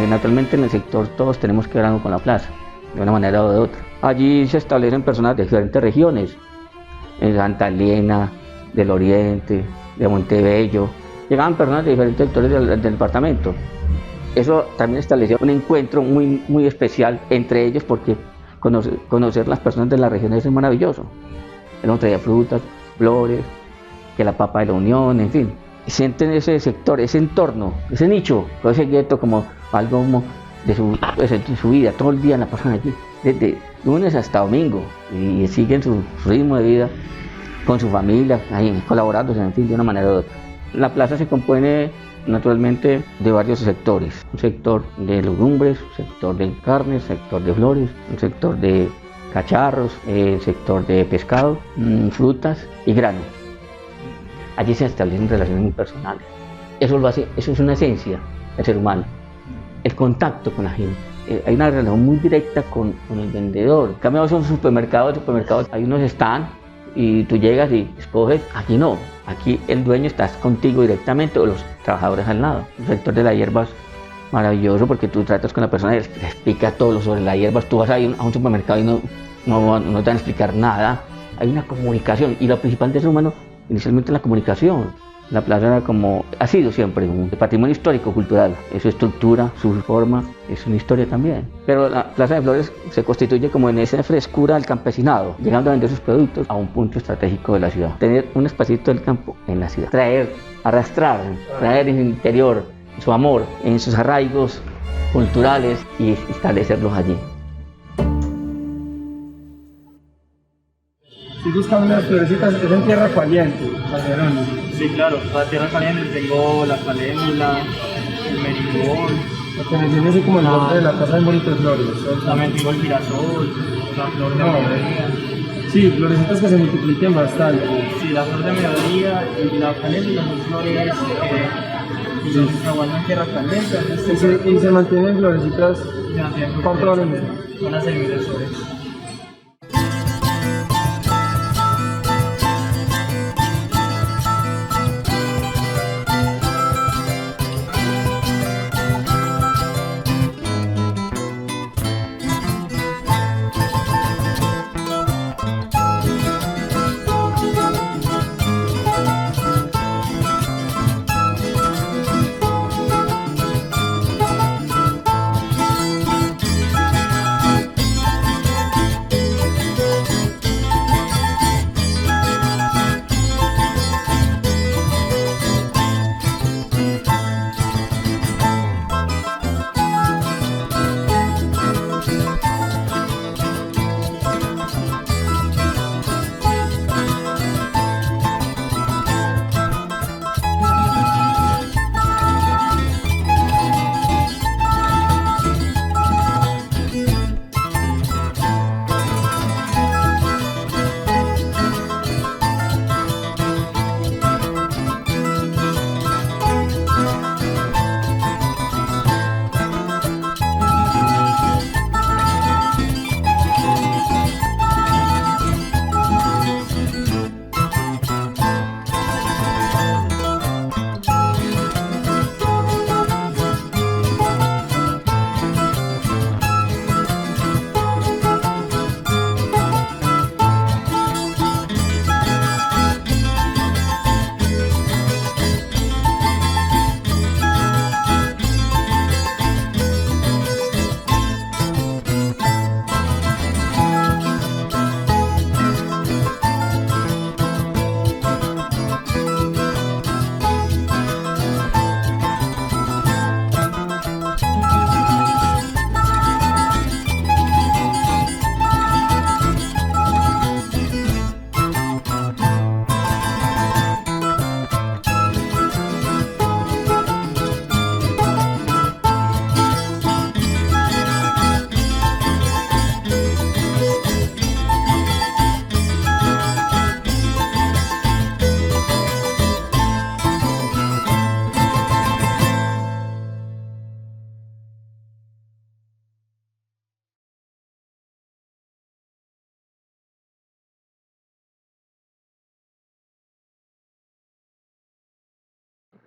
naturalmente en el sector todos tenemos que ver algo con la plaza, de una manera o de otra. Allí se establecen personas de diferentes regiones, en Santa Elena, del Oriente, de Montebello. Llegaban personas de diferentes sectores del departamento. Eso también estableció un encuentro muy especial entre ellos porque conocer las personas de la región es maravilloso. Él nos traía frutas, flores, que la papa de la Unión, en fin. Sienten ese sector, ese entorno, ese nicho, ese gueto como algo como de su vida, todo el día la pasan allí, desde lunes hasta domingo, y siguen su ritmo de vida con su familia, ahí colaborando, en fin, de una manera u otra. La plaza se compone naturalmente de varios sectores, un sector de legumbres, un sector de carnes, un sector de flores, un sector de cacharros, sector de pescado, frutas y grano. Allí se establecen relaciones muy personales. Eso lo hace, eso es una esencia del ser humano, el contacto con la gente. Hay una relación muy directa con el vendedor. En cambio, son supermercados, hay unos stand y tú llegas y escoges. Aquí no, aquí el dueño está contigo directamente o los trabajadores al lado. El sector de la hierba es maravilloso porque tú tratas con la persona y le explica todo sobre la hierba. Tú vas a ir a un supermercado y no te van a explicar nada. Hay una comunicación y lo principal del ser humano inicialmente la comunicación. La plaza era como, ha sido siempre un patrimonio histórico cultural, es su estructura, su forma, es una historia también. Pero la Plaza de Flores se constituye como en esa frescura del campesinado, llegando a vender sus productos a un punto estratégico de la ciudad. Tener un espacito del campo en la ciudad, traer, arrastrar, traer en el interior su amor, en sus arraigos culturales y establecerlos allí. Si buscan unas florecitas que son tierra caliente, Calderón. Sí, claro, para tierra caliente tengo la caléndula, el meribol. Lo que me tiene así como el nombre de la casa de bonitas flores. También tengo el girasol, la flor de mediodía. Sí, florecitas que se multipliquen bastante. Sí, la flor de mediodía y la caléndula son flores que se aguantan tierra caliente. Y se mantienen florecitas con todo lo mismo. Unas semillas.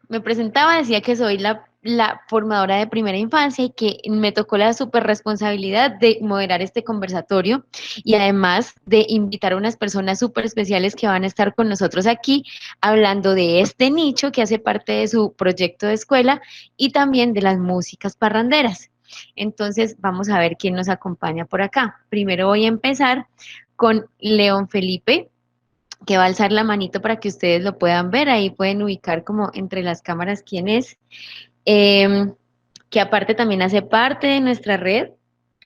Me presentaba, decía que soy la la formadora de primera infancia y que me tocó la super responsabilidad de moderar este conversatorio y además de invitar a unas personas súper especiales que van a estar con nosotros aquí hablando de este nicho que hace parte de su proyecto de escuela y también de las músicas parranderas. Entonces, vamos a ver quién nos acompaña por acá. Primero voy a empezar con León Felipe, que va a alzar la manito para que ustedes lo puedan ver. Ahí pueden ubicar como entre las cámaras quién es. Eh, que aparte también hace parte de nuestra red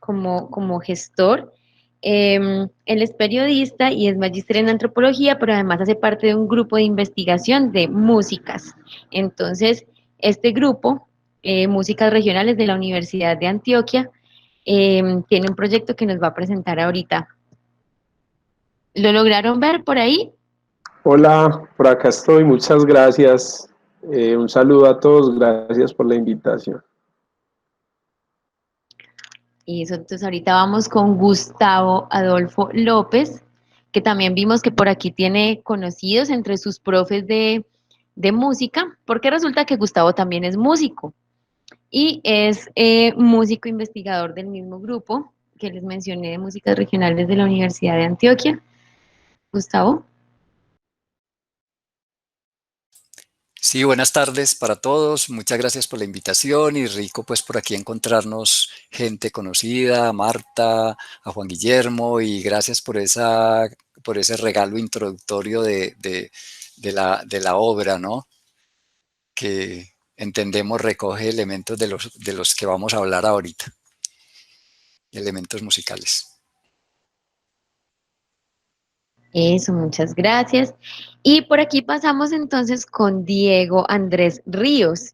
como gestor. Él es periodista y es magíster en antropología, pero además hace parte de un grupo de investigación de músicas. Entonces, este grupo, Músicas Regionales de la Universidad de Antioquia, tiene un proyecto que nos va a presentar ahorita. ¿Lo lograron ver por ahí? Hola, por acá estoy, muchas gracias. Un saludo a todos, gracias por la invitación. Y eso, entonces ahorita vamos con Gustavo Adolfo López, que también vimos que por aquí tiene conocidos entre sus profes de música, porque resulta que Gustavo también es músico y es músico investigador del mismo grupo que les mencioné de músicas regionales de la Universidad de Antioquia. Gustavo. Sí, buenas tardes para todos. Muchas gracias por la invitación y rico pues por aquí encontrarnos gente conocida, a Marta, a Juan Guillermo, y gracias por ese regalo introductorio de la obra, ¿no? Que entendemos recoge elementos de los que vamos a hablar ahorita, elementos musicales. Eso, muchas gracias. Y por aquí pasamos entonces con Diego Andrés Ríos.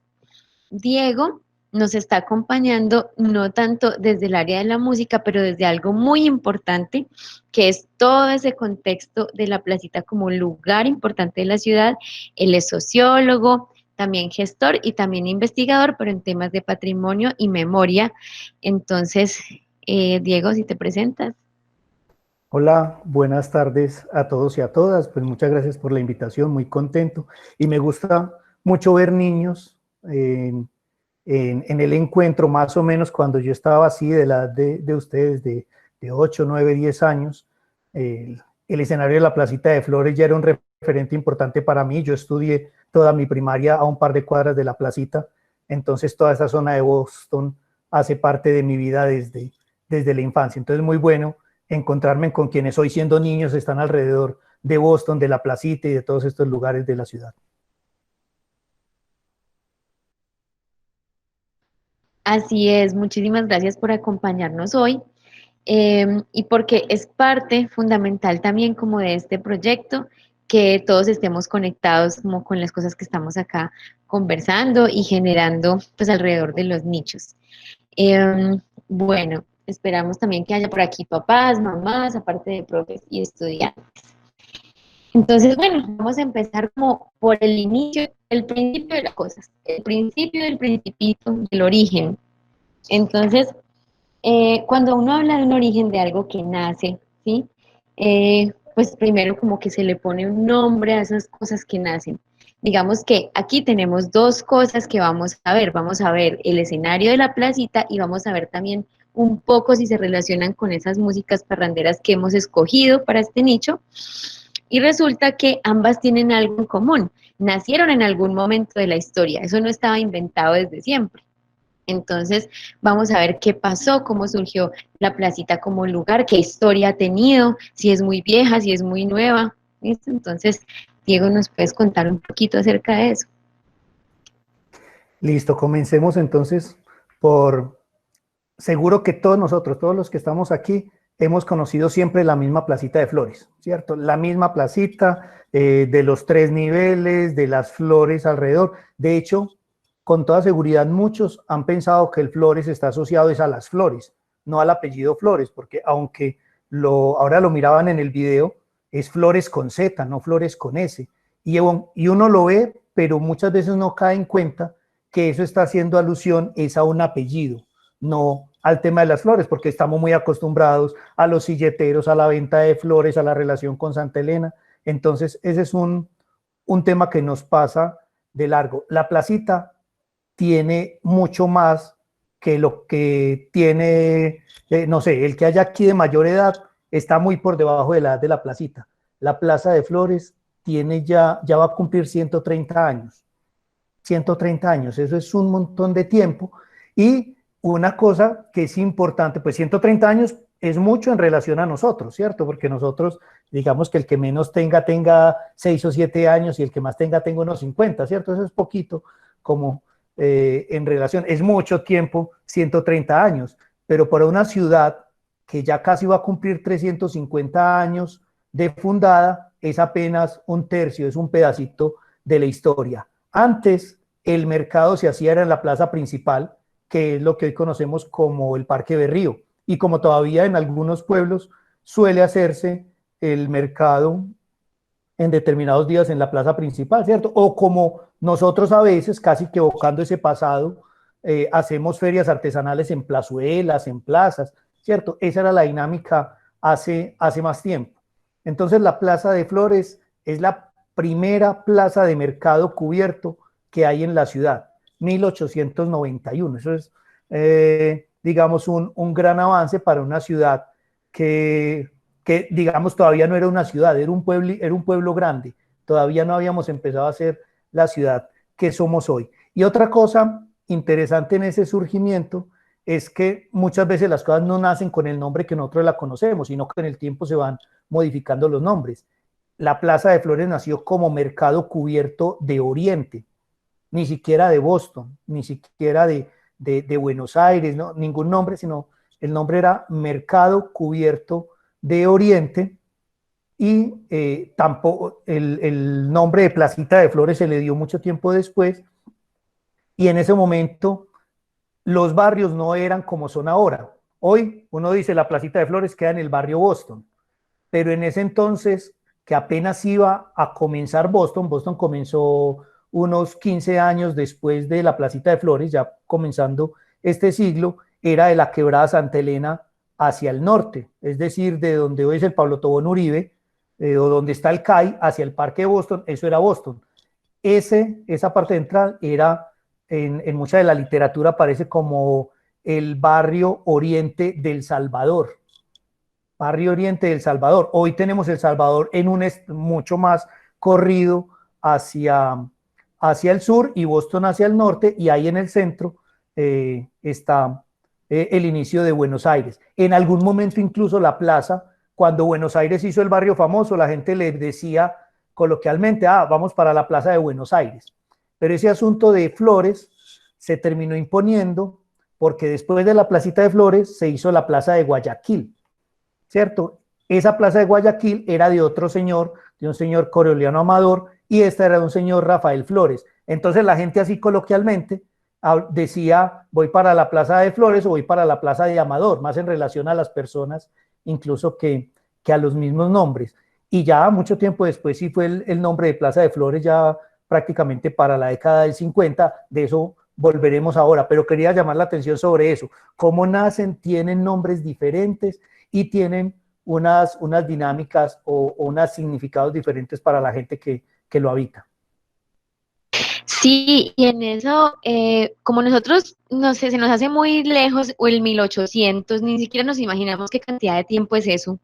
Diego nos está acompañando no tanto desde el área de la música, pero desde algo muy importante, que es todo ese contexto de la placita como lugar importante de la ciudad. Él es sociólogo, también gestor y también investigador, pero en temas de patrimonio y memoria. Entonces, Diego, si te presentas. Hola, buenas tardes a todos y a todas. Pues muchas gracias por la invitación, muy contento. Y me gusta mucho ver niños en el encuentro, más o menos cuando yo estaba así de la edad de ustedes, de 8, 9, 10 años. El escenario de la Placita de Flores ya era un referente importante para mí. Yo estudié toda mi primaria a un par de cuadras de la Placita, entonces toda esa zona de Boston hace parte de mi vida desde la infancia. Entonces muy bueno encontrarme con quienes hoy siendo niños están alrededor de Boston, de la Placita y de todos estos lugares de la ciudad. Así es, muchísimas gracias por acompañarnos hoy y porque es parte fundamental también como de este proyecto que todos estemos conectados como con las cosas que estamos acá conversando y generando pues alrededor de los nichos. Bueno, esperamos también que haya por aquí papás, mamás, aparte de profes y estudiantes. Entonces, bueno, vamos a empezar como por el inicio, el principio de las cosas, el principio del principito, del origen. Entonces, cuando uno habla de un origen de algo que nace, ¿sí? Pues primero como que se le pone un nombre a esas cosas que nacen. Digamos que aquí tenemos dos cosas que vamos a ver el escenario de la placita y vamos a ver también un poco si se relacionan con esas músicas parranderas que hemos escogido para este nicho. Y resulta que ambas tienen algo en común, nacieron en algún momento de la historia, eso no estaba inventado desde siempre. Entonces, vamos a ver qué pasó, cómo surgió la placita como lugar, qué historia ha tenido, si es muy vieja, si es muy nueva. ¿Listo? Entonces, Diego, ¿nos puedes contar un poquito acerca de eso? Listo, comencemos entonces por, seguro que todos nosotros, todos los que estamos aquí, hemos conocido siempre la misma placita de flores, ¿cierto? La misma placita de los 3 niveles, de las flores alrededor. De hecho, con toda seguridad muchos han pensado que el Flores está asociado es a las flores, no al apellido Flores, porque aunque ahora lo miraban en el video, es Flores con Z, no Flores con S. Y uno lo ve, pero muchas veces no cae en cuenta que eso está haciendo alusión es a un apellido, no al tema de las flores, porque estamos muy acostumbrados a los silleteros, a la venta de flores, a la relación con Santa Elena. Entonces, ese es un tema que nos pasa de largo. La placita tiene mucho más que lo que tiene, no sé, el que haya aquí de mayor edad está muy por debajo de la edad de la placita. La Plaza de Flores tiene ya va a cumplir 130 años. 130 años, eso es un montón de tiempo. Y una cosa que es importante, pues 130 años es mucho en relación a nosotros, ¿cierto? Porque nosotros, digamos que el que menos tenga 6 o 7 años y el que más tenga unos 50, ¿cierto? Eso es poquito, como en relación, es mucho tiempo, 130 años, pero para una ciudad que ya casi va a cumplir 350 años de fundada, es apenas un tercio, es un pedacito de la historia. Antes, el mercado se hacía era en la plaza principal, que es lo que hoy conocemos como el Parque Berrío, y como todavía en algunos pueblos suele hacerse el mercado en determinados días en la plaza principal, ¿cierto? O como nosotros a veces, casi que evocando ese pasado, hacemos ferias artesanales en plazuelas, en plazas, ¿cierto? Esa era la dinámica hace más tiempo. Entonces la Plaza de Flores es la primera plaza de mercado cubierto que hay en la ciudad, 1891. Eso es, digamos, un gran avance para una ciudad que digamos, todavía no era una ciudad, era un pueblo grande. Todavía no habíamos empezado a ser la ciudad que somos hoy. Y otra cosa interesante en ese surgimiento es que muchas veces las cosas no nacen con el nombre que nosotros la conocemos, sino que en el tiempo se van modificando los nombres. La Plaza de Flores nació como Mercado Cubierto de Oriente, ni siquiera de Boston, ni siquiera de Buenos Aires, ¿no? Ningún nombre, sino el nombre era Mercado Cubierto de Oriente, y tampoco el nombre de Placita de Flores se le dio mucho tiempo después, y en ese momento los barrios no eran como son ahora. Hoy uno dice la Placita de Flores queda en el barrio Boston, pero en ese entonces, que apenas iba a comenzar Boston comenzó unos 15 años después de la Placita de Flores, ya comenzando este siglo, era de la quebrada Santa Elena hacia el norte, es decir, de donde hoy es el Pablo Tobón Uribe, o donde está el CAI, hacia el Parque de Boston, eso era Boston. Esa parte central era, en mucha de la literatura aparece como el barrio oriente del Salvador. Barrio Oriente del Salvador. Hoy tenemos El Salvador en un mucho más corrido hacia el sur y Boston hacia el norte, y ahí en el centro está el inicio de Buenos Aires. En algún momento incluso la plaza, cuando Buenos Aires hizo el barrio famoso, la gente le decía coloquialmente, vamos para la Plaza de Buenos Aires. Pero ese asunto de Flores se terminó imponiendo porque después de la Placita de Flores se hizo la Plaza de Guayaquil, ¿cierto? Esa Plaza de Guayaquil era de otro señor, de un señor Coreliano Amador, y esta era de un señor Rafael Flores. Entonces la gente así coloquialmente decía, voy para la Plaza de Flores o voy para la Plaza de Amador, más en relación a las personas incluso que a los mismos nombres. Y ya mucho tiempo después sí fue el nombre de Plaza de Flores, ya prácticamente para la década del 50, de eso volveremos ahora, pero quería llamar la atención sobre eso, cómo nacen, tienen nombres diferentes y tienen unas dinámicas o unos significados diferentes para la gente que lo habita. Sí, y en eso, como nosotros, no sé, se nos hace muy lejos o el 1800, ni siquiera nos imaginamos qué cantidad de tiempo es eso.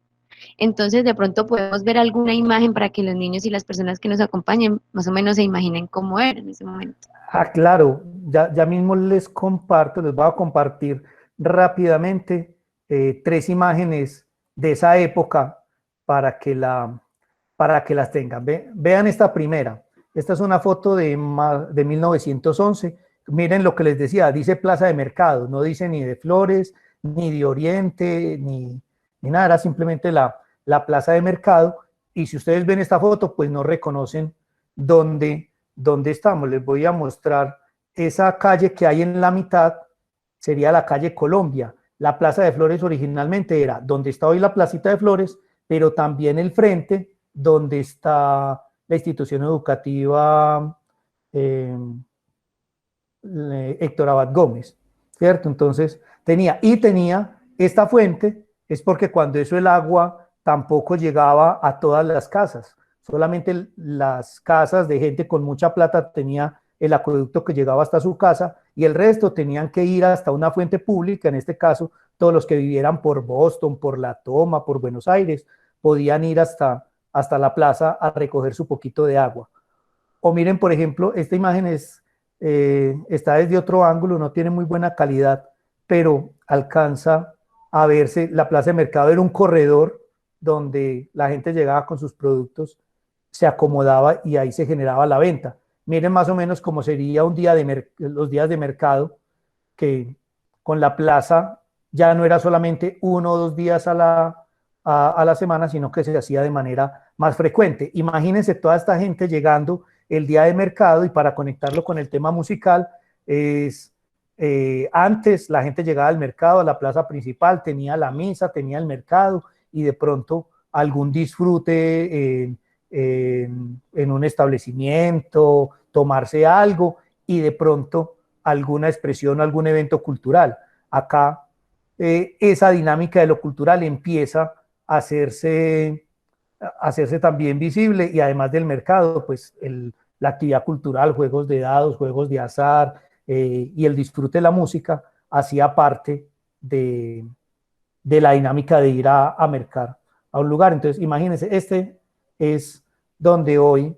Entonces, de pronto podemos ver alguna imagen para que los niños y las personas que nos acompañen más o menos se imaginen cómo era en ese momento. Claro, ya mismo les voy a compartir rápidamente 3 imágenes de esa época para que las tengan. Vean esta primera. Esta es una foto de 1911. Miren lo que les decía, dice Plaza de Mercado, no dice ni de Flores, ni de Oriente, ni nada, era simplemente la Plaza de Mercado. Y si ustedes ven esta foto, pues no reconocen dónde estamos. Les voy a mostrar esa calle que hay en la mitad, sería la calle Colombia. La Plaza de Flores originalmente era donde está hoy la Placita de Flores, pero también el frente donde está la institución educativa Héctor Abad Gómez, ¿cierto? Entonces tenía esta fuente, es porque cuando eso el agua tampoco llegaba a todas las casas, solamente las casas de gente con mucha plata tenía el acueducto que llegaba hasta su casa, y el resto tenían que ir hasta una fuente pública, en este caso, todos los que vivieran por Boston, por La Toma, por Buenos Aires, podían ir hasta la plaza a recoger su poquito de agua. O miren, por ejemplo, esta imagen está desde otro ángulo, no tiene muy buena calidad, pero alcanza a verse, la plaza de mercado era un corredor donde la gente llegaba con sus productos, se acomodaba y ahí se generaba la venta. Miren más o menos cómo sería un día los días de mercado, que con la plaza ya no era solamente 1 o 2 días a la semana, sino que se hacía de manera más frecuente. Imagínense toda esta gente llegando el día de mercado, y para conectarlo con el tema musical, antes la gente llegaba al mercado, a la plaza principal, tenía la misa, tenía el mercado, y de pronto algún disfrute en un establecimiento, tomarse algo, y de pronto alguna expresión o algún evento cultural. Acá esa dinámica de lo cultural empieza a hacerse también visible, y además del mercado, pues la actividad cultural, juegos de dados, juegos de azar, y el disfrute de la música hacía parte de la dinámica de ir a mercar a un lugar. Entonces, imagínense, este es donde hoy,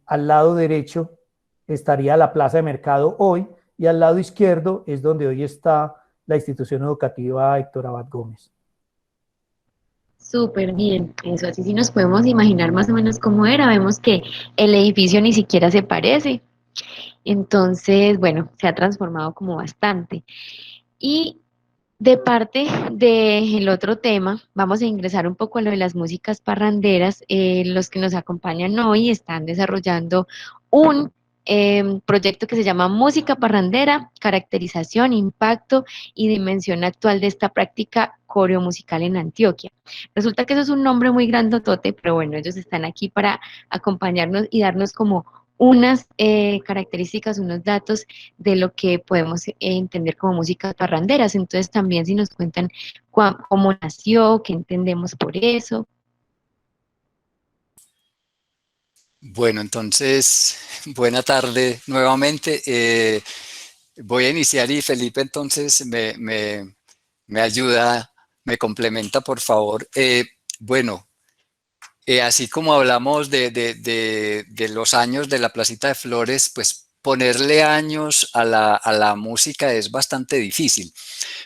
al lado derecho, estaría la plaza de mercado hoy, y al lado izquierdo es donde hoy está la institución educativa Héctor Abad Gómez. Súper bien, eso así sí nos podemos imaginar más o menos cómo era. Vemos que el edificio ni siquiera se parece. Entonces, bueno, se ha transformado como bastante. Y de parte del otro tema, vamos a ingresar un poco a lo de las músicas parranderas. Los que nos acompañan hoy están desarrollando un proyecto que se llama Música Parrandera, caracterización, impacto y dimensión actual de esta práctica coreomusical en Antioquia. Resulta que eso es un nombre muy grandotote, pero bueno, ellos están aquí para acompañarnos y darnos como unas características, unos datos de lo que podemos entender como músicas parranderas. Entonces también si nos cuentan cómo nació, qué entendemos por eso. Bueno, entonces, buena tarde nuevamente. Voy a iniciar y Felipe entonces me ayuda, me complementa, por favor. Bueno, así como hablamos de los años de la Placita de Flores, pues ponerle años a la música es bastante difícil.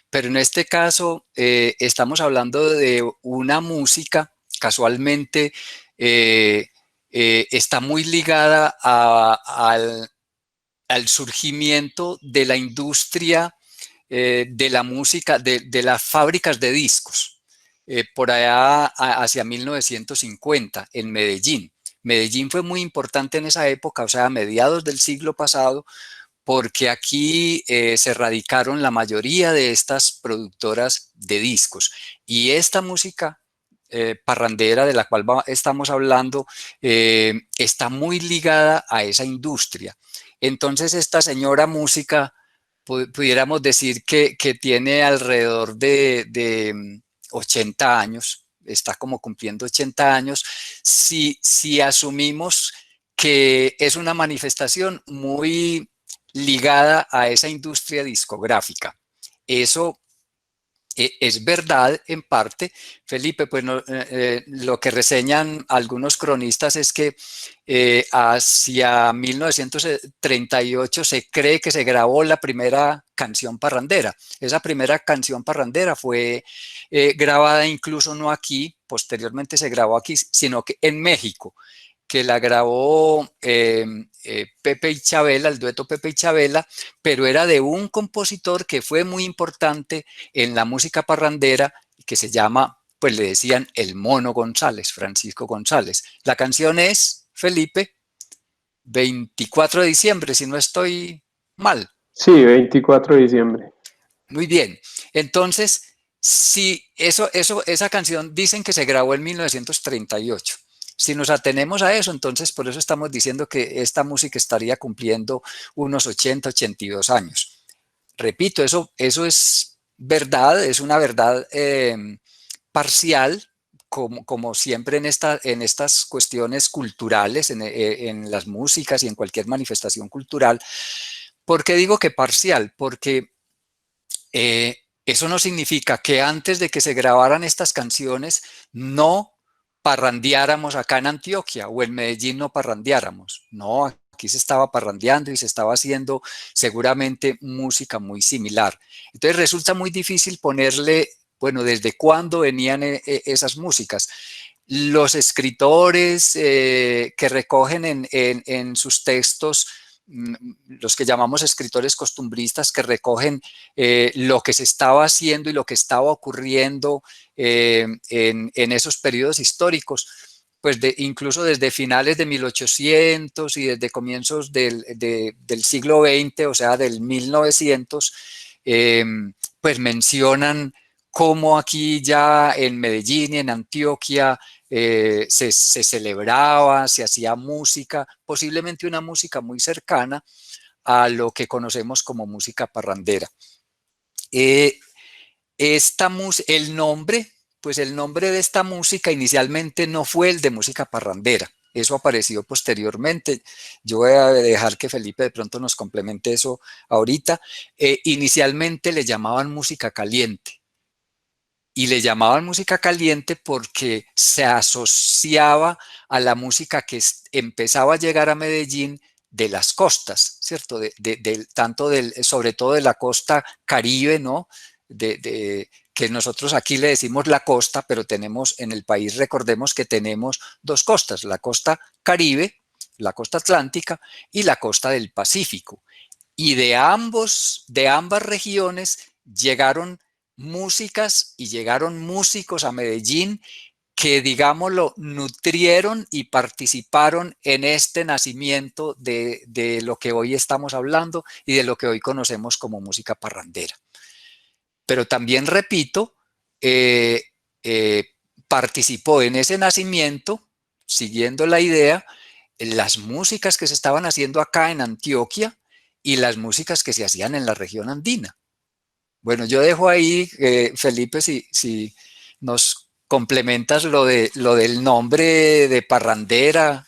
Pero en este caso estamos hablando de una música, casualmente, está muy ligada al surgimiento de la industria de la música, de las fábricas de discos, por allá hacia 1950 en Medellín. Medellín fue muy importante en esa época, o sea, a mediados del siglo pasado, porque aquí se radicaron la mayoría de estas productoras de discos. Y esta música parrandera de la cual estamos hablando está muy ligada a esa industria. Entonces esta señora música, pudiéramos decir que tiene alrededor de 80 años, está como cumpliendo 80 años, si asumimos que es una manifestación muy ligada a esa industria discográfica. Eso es verdad en parte, Felipe, pues lo que reseñan algunos cronistas es que hacia 1938 se cree que se grabó la primera canción parrandera. Esa primera canción parrandera fue grabada incluso no aquí, posteriormente se grabó aquí, sino que en México, que la grabó Pepe y Chabela, el dueto Pepe y Chabela, pero era de un compositor que fue muy importante en la música parrandera, que se llama, pues le decían el Mono González, Francisco González. La canción es, Felipe, 24 de diciembre, si no estoy mal. Sí, 24 de diciembre. Muy bien. Entonces, si esa canción dicen que se grabó en 1938. Si nos atenemos a eso, entonces por eso estamos diciendo que esta música estaría cumpliendo unos 80, 82 años. Repito, eso es verdad, es una verdad parcial, como siempre en estas cuestiones culturales, en las músicas y en cualquier manifestación cultural. ¿Por qué digo que parcial? Porque eso no significa que antes de que se grabaran estas canciones no parrandeáramos acá en Antioquia o en Medellín no parrandeáramos. No, aquí se estaba parrandeando y se estaba haciendo seguramente música muy similar. Entonces resulta muy difícil ponerle, bueno, desde cuándo venían esas músicas. Los escritores que recogen en sus textos, los que llamamos escritores costumbristas, que recogen lo que se estaba haciendo y lo que estaba ocurriendo en esos periodos históricos, pues incluso desde finales de 1800 y desde comienzos del siglo XX, o sea, del 1900, pues mencionan cómo aquí ya en Medellín y en Antioquia se celebraba, se hacía música, posiblemente una música muy cercana a lo que conocemos como música parrandera. El nombre, pues el nombre de esta música inicialmente no fue el de música parrandera, eso apareció posteriormente. Yo voy a dejar que Felipe de pronto nos complemente eso ahorita. Inicialmente le llamaban música caliente. Y le llamaban música caliente porque se asociaba a la música que empezaba a llegar a Medellín de las costas, ¿cierto? Sobre todo de la costa Caribe, ¿no? Que nosotros aquí le decimos la costa, pero tenemos en el país, recordemos que tenemos dos costas, la costa Caribe, la costa Atlántica y la costa del Pacífico. Y de ambas regiones llegaron músicas y llegaron músicos a Medellín que, digámoslo, nutrieron y participaron en este nacimiento de lo que hoy estamos hablando y de lo que hoy conocemos como música parrandera. Pero también, repito, participó en ese nacimiento, siguiendo la idea, las músicas que se estaban haciendo acá en Antioquia y las músicas que se hacían en la región andina. Bueno, yo dejo ahí, Felipe, si nos complementas lo del nombre de parrandera.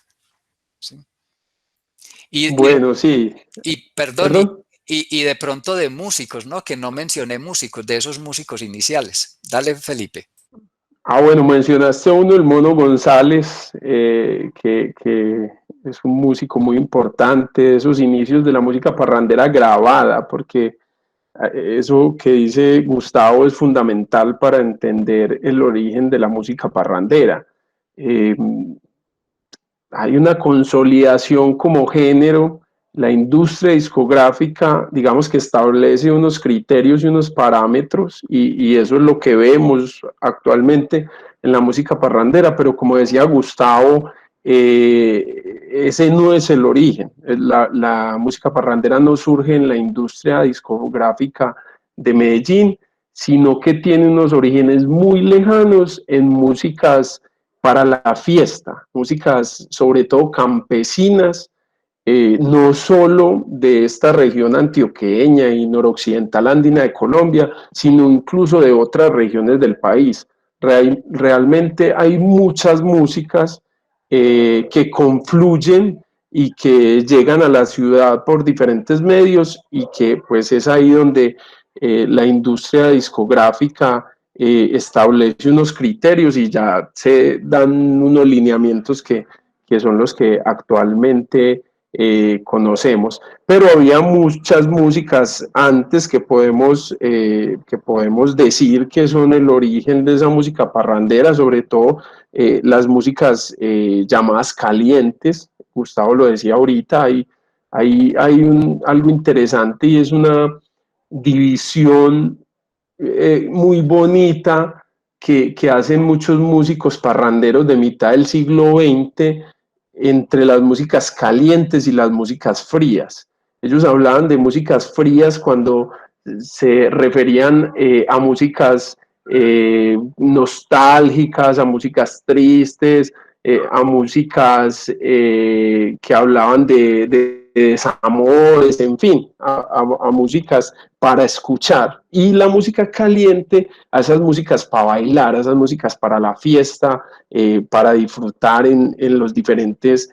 ¿Sí? Bueno, sí. Perdón. Y de pronto de músicos, ¿no? Que no mencioné músicos, de esos músicos iniciales. Dale, Felipe. Bueno, mencionaste a uno, el Mono González, que es un músico muy importante de esos inicios de la música parrandera grabada, porque eso que dice Gustavo es fundamental para entender el origen de la música parrandera. Hay una consolidación como género, la industria discográfica, digamos que establece unos criterios y unos parámetros, y eso es lo que vemos actualmente en la música parrandera, pero como decía Gustavo, ese no es el origen. La música parrandera no surge en la industria discográfica de Medellín, sino que tiene unos orígenes muy lejanos en músicas para la fiesta, músicas sobre todo campesinas, no solo de esta región antioqueña y noroccidental andina de Colombia, sino incluso de otras regiones del país. Realmente hay muchas músicas que confluyen y que llegan a la ciudad por diferentes medios, y que pues es ahí donde la industria discográfica establece unos criterios y ya se dan unos lineamientos que son los que actualmente conocemos. Pero había muchas músicas antes que podemos decir que son el origen de esa música parrandera, sobre todo las músicas llamadas calientes. Gustavo lo decía ahorita, hay algo interesante, y es una división muy bonita que hacen muchos músicos parranderos de mitad del siglo XX entre las músicas calientes y las músicas frías. Ellos hablaban de músicas frías cuando se referían a músicas nostálgicas, a músicas tristes, a músicas que hablaban de desamores, en fin, a músicas para escuchar. Y la música caliente, a esas músicas para bailar, a esas músicas para la fiesta, para disfrutar en los diferentes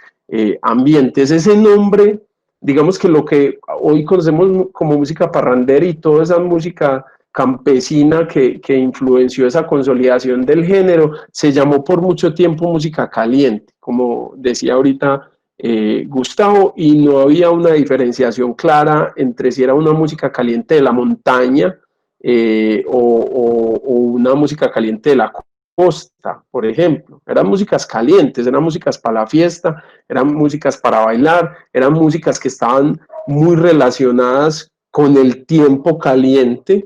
ambientes. Ese nombre, digamos que lo que hoy conocemos como música parrandera y toda esa música campesina que influenció esa consolidación del género, se llamó por mucho tiempo música caliente, como decía ahorita Gustavo, y no había una diferenciación clara entre si era una música caliente de la montaña o una música caliente de la costa, por ejemplo. Eran músicas calientes, eran músicas para la fiesta, eran músicas para bailar, eran músicas que estaban muy relacionadas con el tiempo caliente.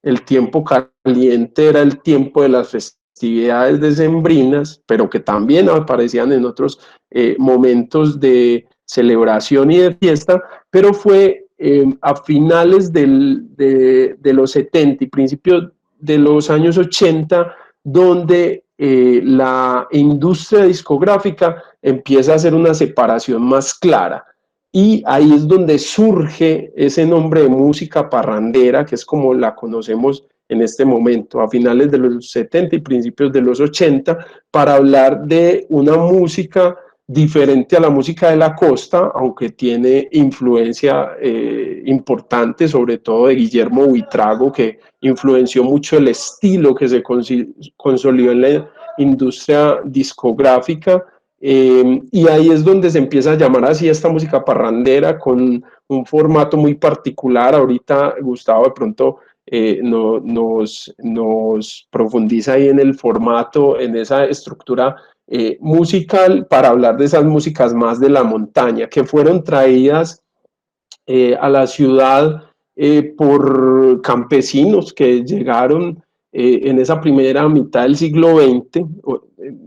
El tiempo caliente era el tiempo de las festividades decembrinas, pero que también aparecían en otros momentos de celebración y de fiesta, pero fue a finales de los 70 y principios de los años 80 donde la industria discográfica empieza a hacer una separación más clara. Y ahí es donde surge ese nombre de música parrandera, que es como la conocemos en este momento, a finales de los 70 y principios de los 80, para hablar de una música diferente a la música de la costa, aunque tiene influencia importante, sobre todo de Guillermo Buitrago, que influenció mucho el estilo que se consolidó en la industria discográfica. Y ahí es donde se empieza a llamar así esta música parrandera, con un formato muy particular. Ahorita Gustavo de pronto nos profundiza ahí en el formato, en esa estructura musical, para hablar de esas músicas más de la montaña, que fueron traídas a la ciudad por campesinos que llegaron en esa primera mitad del siglo XX.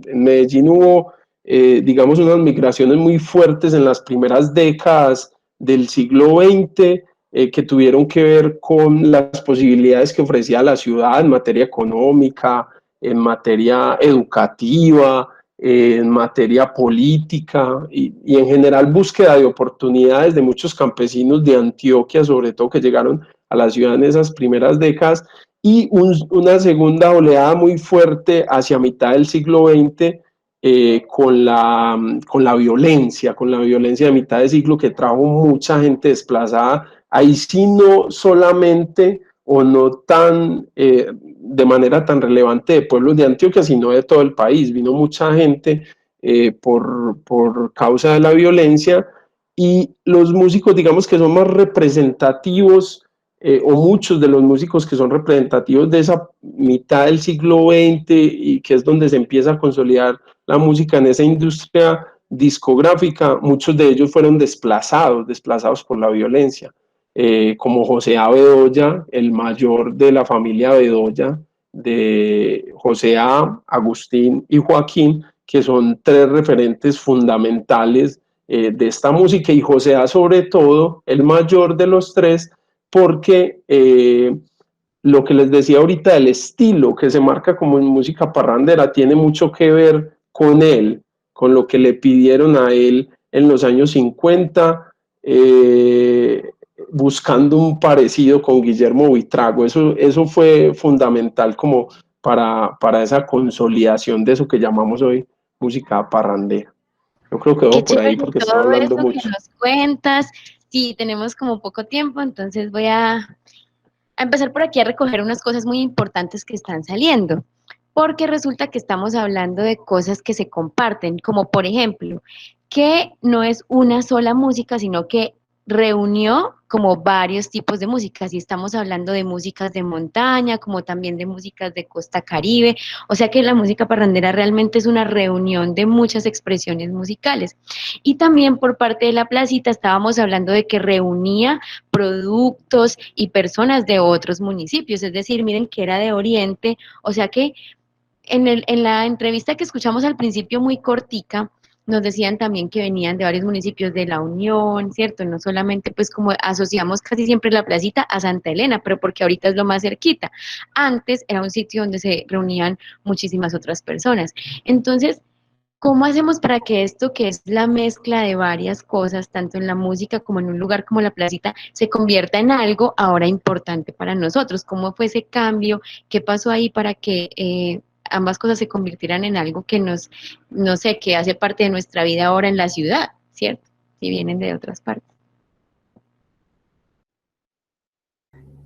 En Medellín hubo, digamos, unas migraciones muy fuertes en las primeras décadas del siglo XX, que tuvieron que ver con las posibilidades que ofrecía la ciudad en materia económica, en materia educativa, en materia política y en general búsqueda de oportunidades de muchos campesinos de Antioquia, sobre todo, que llegaron a la ciudad en esas primeras décadas, y una segunda oleada muy fuerte hacia mitad del siglo XX con la violencia de mitad de siglo, que trajo mucha gente desplazada. Ahí sí, no solamente o no tan de manera tan relevante de pueblos de Antioquia, sino de todo el país. Vino mucha gente por causa de la violencia, y los músicos, digamos, que son más representativos, o muchos de los músicos que son representativos de esa mitad del siglo XX, y que es donde se empieza a consolidar la música en esa industria discográfica, muchos de ellos fueron desplazados por la violencia. Como José A. Bedoya, el mayor de la familia Bedoya, de José A., Agustín y Joaquín, que son tres referentes fundamentales de esta música, y José A. sobre todo, el mayor de los tres, porque lo que les decía ahorita, el estilo que se marca como en música parrandera, tiene mucho que ver con él, con lo que le pidieron a él en los años 50, buscando un parecido con Guillermo Buitrago. Eso fue fundamental como para esa consolidación de eso que llamamos hoy música parrandera. Yo creo que Qué voy por ahí chévere porque estoy todo hablando eso que mucho. nos cuentas. Sí, tenemos como poco tiempo, entonces voy a empezar por aquí a recoger unas cosas muy importantes que están saliendo, porque resulta que estamos hablando de cosas que se comparten, como por ejemplo, que no es una sola música, sino que reunió como varios tipos de músicas, y estamos hablando de músicas de montaña, como también de músicas de costa Caribe, o sea que la música parrandera realmente es una reunión de muchas expresiones musicales. Y también por parte de la placita estábamos hablando de que reunía productos y personas de otros municipios, es decir, miren que era de Oriente, o sea que en la entrevista que escuchamos al principio, muy cortica, nos decían también que venían de varios municipios de la Unión, ¿cierto? No solamente pues como asociamos casi siempre la placita a Santa Elena, pero porque ahorita es lo más cerquita. Antes era un sitio donde se reunían muchísimas otras personas. Entonces, ¿Cómo hacemos para que esto, que es la mezcla de varias cosas, tanto en la música como en un lugar como la placita, se convierta en algo ahora importante para nosotros? ¿Cómo fue ese cambio? ¿Qué pasó ahí para que ambas cosas se convirtieran en algo que nos, no sé, que hace parte de nuestra vida ahora en la ciudad, ¿cierto? Si vienen de otras partes.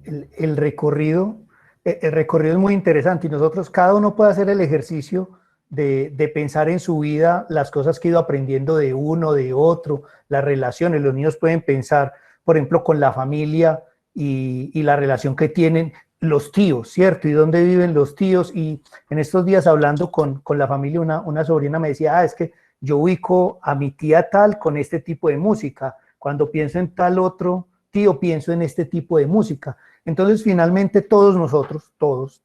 El recorrido, el recorrido es muy interesante y nosotros, cada uno puede hacer el ejercicio de pensar en su vida las cosas que ha ido aprendiendo de uno, de otro, las relaciones. Los niños pueden pensar, por ejemplo, con la familia y la relación que tienen los tíos, ¿cierto? Y dónde viven los tíos. Y en estos días hablando con la familia, una sobrina me decía, es que yo ubico a mi tía tal con este tipo de música. Cuando pienso en tal otro tío, pienso en este tipo de música. Entonces, finalmente, todos nosotros, todos,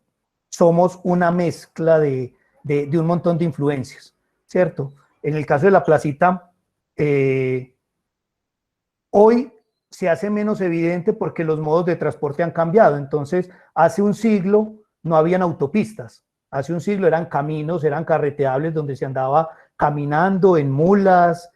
somos una mezcla de un montón de influencias, ¿cierto? En el caso de la placita, hoy se hace menos evidente porque los modos de transporte han cambiado. Entonces, hace un siglo no habían autopistas. Hace un siglo eran caminos, eran carreteables donde se andaba caminando en mulas,